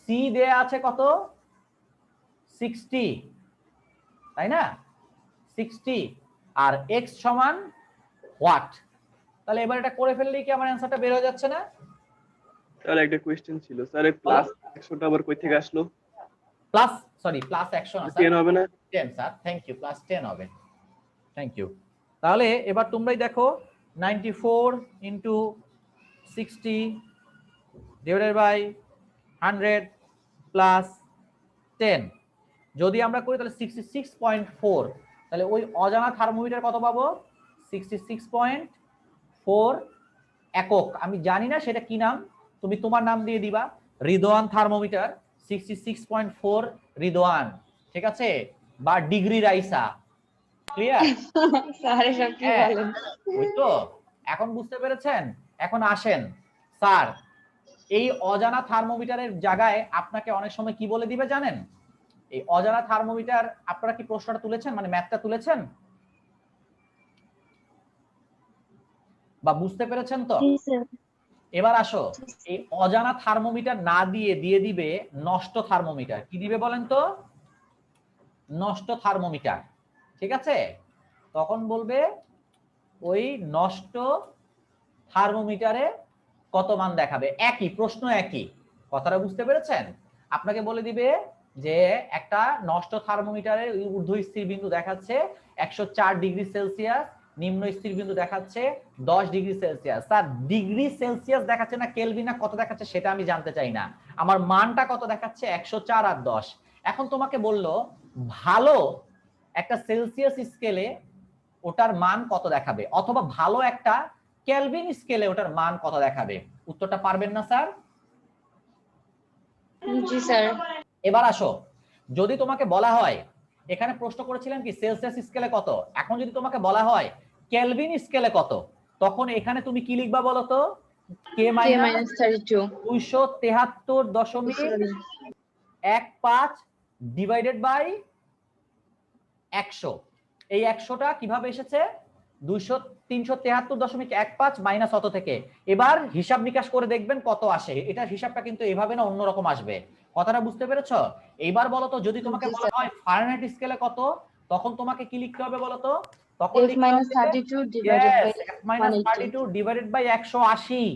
সি দেয়া আছে কত? 60, তাই না? 60 আর x সমান হোয়াট। তাহলে এবার এটা করে ফেললেই কি আমার অ্যানসারটা বের হয়ে যাচ্ছে না? তাহলে একটা কোশ্চেন ছিল স্যার, এই প্লাস 100টা আবার কই থেকে আসলো? প্লাস 100 না 10 স্যার, হবে না? 10 স্যার, থ্যাংক ইউ, প্লাস 10 হবে, থ্যাংক ইউ। তাহলে এবার তোমরাই দেখো 94 ইনটু 60 ডিভাইডেড বাই 100 প্লাস 10 যদি আমরা করি তাহলে 66.4, তাহলে ওই অজানা থার্মোমিটার কত পাবো? 66.4 একক। আমি জানি না সেটা কি নাম, তুমি তোমার নাম দিয়ে দিবা। রিদওয়ান থার্মোমিটার 66.4 রিদওয়ান, ঠিক আছে, বা ডিগ্রি রাইসা। ক্লিয়ার? স্যার এসব কি বলেন? ওই তো, এখন বুঝতে পেরেছেন? এখন আসেন স্যার, এই অজানা থার্মোমিটারের জায়গায় আপনাকে অনেক সময় কি বলে দিবে জানেন? এই অজানা থার্মোমিটার, আপনারা কি প্রশ্নটা তুলেছেন, মানে ম্যাথটা তুলেছেন বা বুঝতে পেরেছেন তো? জি স্যার। এবার আসো, এই অজানা থার্মোমিটার না দিয়ে দিয়ে দিবে নষ্ট থার্মোমিটার। কি দিবে বলেন তো? নষ্ট থার্মোমিটার, ঠিক আছে? তখন বলবে ওই নষ্ট থার্মোমিটারে কত মান দেখাবে, একই প্রশ্ন, একই কথাটা বুঝতে পেরেছেন? আপনাকে বলে দিবে যে একটা নষ্ট থার্মোমিটারের ঊর্ধ্ব স্থির বিন্দু দেখাচ্ছে 104 ডিগ্রি সেলসিয়াস, নিম্ন স্থির বিন্দু দেখাচ্ছে 10 degree Celsius. Sir degree Celsius দেখাচ্ছে না কেলভিন না কত দেখাচ্ছে সেটা আমি জানতে চাই না, আমার মানটা কত দেখাচ্ছে 104 আর 10। এখন তোমাকে বললো ভালো একটা সেলসিয়াস স্কেলে ওটার মান কত দেখাবে, অথবা ভালো একটা কেলভিন স্কেলে ওটার মান কত দেখাবে। উত্তরটা পারবেন না স্যার? জি স্যার। এবার আসো, যদি তোমাকে বলা হয়, এখানে প্রশ্ন করেছিলেন কি সেলসিয়াস স্কেলে কত, এখন যদি তোমাকে বলা হয় কেলভিন স্কেলে কত, তখন এখানে তুমি কি লিখবা বলো তো? কে মাইনাস 32 273.15 ডিভাইডেড বাই 100। এই 100টা কিভাবে এসেছে? 373.15 মাইনাস অত থেকে। এবার হিসাব নিকাশ করে দেখবেন কত আসে। এটা হিসাবটা কিন্তু এভাবে না, অন্যরকম আসবে। কথাটা বুঝতে পেরেছো? এইবার বলো তো, যদি তোমাকে বলা হয় ফারেনহাইট স্কেলে কত, তখন তোমাকে কি লিখতে হবে বলো তো? তখন লিখতে হবে F-32 divided by F-32 divided by 180।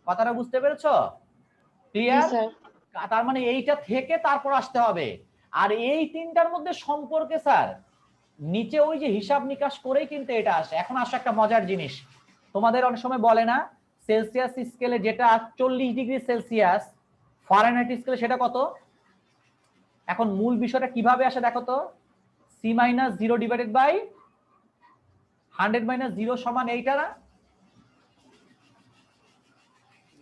কথাটা বুঝতে পেরেছো? জি ক্লিয়ার? স্যার। তার মানে এইটা থেকে তারপর আসতে হবে। আর এই তিনটার মধ্যে সম্পর্কে স্যার নিচে ওই যে হিসাব নিকাশ করেই কিন্তু এটা আসে। এখন আসে একটা মজার জিনিস, তোমাদের অনেক সময় বলে না সেলসিয়াস স্কেলে যেটা 40 ডিগ্রি সেলসিয়াস, ফারেনহাইট স্কেলে সেটা কত? এখন মূল বিষয়টা কিভাবে আসে দেখো তো, c minus 0 divided by 100 minus 0 সমান এইটা না?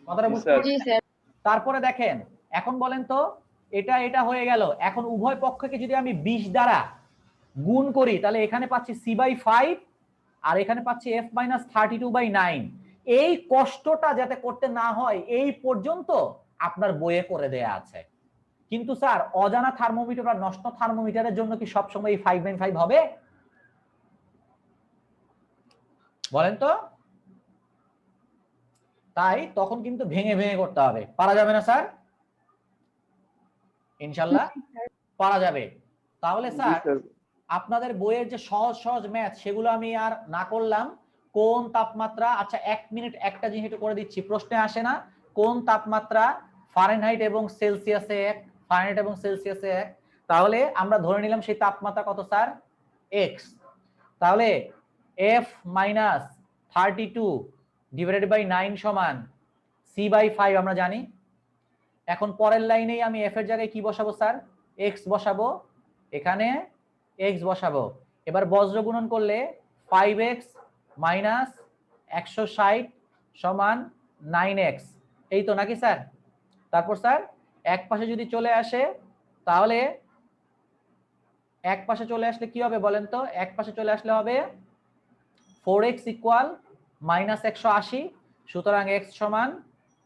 কথাটা বুঝতে জি পারছেন? স্যার। তারপরে দেখেন, এখন বলেন তো, এটা এটা হয়ে গেল। এখন উভয় পক্ষকে যদি আমি 20 দ্বারা গুণ করি তাহলে এখানে পাচ্ছি c/5 আর এখানে পাচ্ছি f-32/9। এই কষ্টটা যাতে করতে না হয় এই পর্যন্ত আপনার বইয়ে করে দেয়া আছে। কিন্তু স্যার অজানা থার্মোমিটার বা নষ্ট থার্মোমিটারের জন্য কি সবসময় এই 5/5 হবে? বলেন তো? তাই তখন কিন্তু ভেঙে ভেঙে করতে হবে। পারা যাবে না স্যার? ইনশাআল্লাহ পারা যাবে। তাহলে স্যার আপনাদের বইয়ের যে সহজ সহজ ম্যাথ সেগুলো আমি আর না করলাম। কোন তাপমাত্রা, আচ্ছা 1 মিনিট একটা জিনিস একটু করে দিচ্ছি, প্রশ্নে আসে না কোন তাপমাত্রা ফারেনহাইট এবং সেলসিয়াসে 1, ফারেনহাইট এবং সেলসিয়াসে 1, তাহলে আমরা ধরে নিলাম সেই তাপমাত্রা কত স্যার? x। তাহলে f-32 ডিভাইডেড বাই 9 সমান c/5 আমরা জানি। এখন পরের লাইনেই আমি f এর জায়গায় কি বসাবো স্যার? x বসাবো, এখানে x বসাবো। এবার বজ্র গুণন করলে 5x মাইনাস 160 সমান 9x, এই তো নাকি স্যার? তারপর স্যার এক পাশে যদি চলে আসে তাহলে এক পাশে চলে আসলে কি হবে বলেন তো? এক পাশে চলে আসলে হবে 4x ইকুয়াল -180, সুতরাং x সমান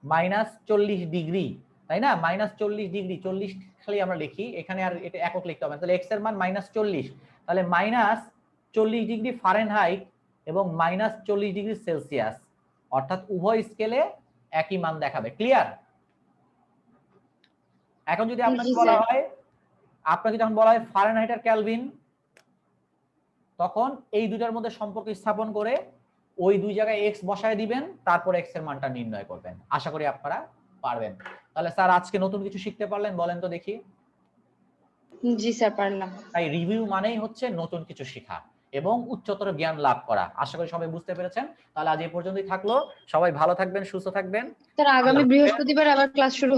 -40 ডিগ্রি, তাই না? -40 ডিগ্রি, 40 খালি আমরা লিখি, এখানে আর এটা একক লিখতে হবে না। তাহলে x এর মান -40, তাহলে -40 ডিগ্রি ফারেনহাইট এবং -40 ডিগ্রি সেলসিয়াস, অর্থাৎ উভয় স্কেলে একই মান দেখাবে। ক্লিয়ার? এখন যদি আপনাকে বলা হয়, আপনাকে যখন বলা হয় ফারেনহাইট আর কেলভিন, তখন এই দুটার মধ্যে সম্পর্ক স্থাপন করে ওই দুই জায়গায় x বসায় দিবেন, তারপর x এর মানটা নির্ণয় করবেন। আশা করি আপনারা পারবেন। তাহলে স্যার আজকে নতুন কিছু শিখতে পারলেন বলেন তো দেখি? জি স্যার, পারলাম। তাই রিভিউ মানেই হচ্ছে নতুন কিছু শেখা এবং উচ্চতর জ্ঞান লাভ করা। আশা করি সবাই বুঝতে পেরেছেন। তাহলে আজ এই পর্যন্তই থাকলো। সবাই ভালো থাকবেন, সুস্থ থাকবেন। স্যার আগামী বৃহস্পতিবার আবার ক্লাস শুরু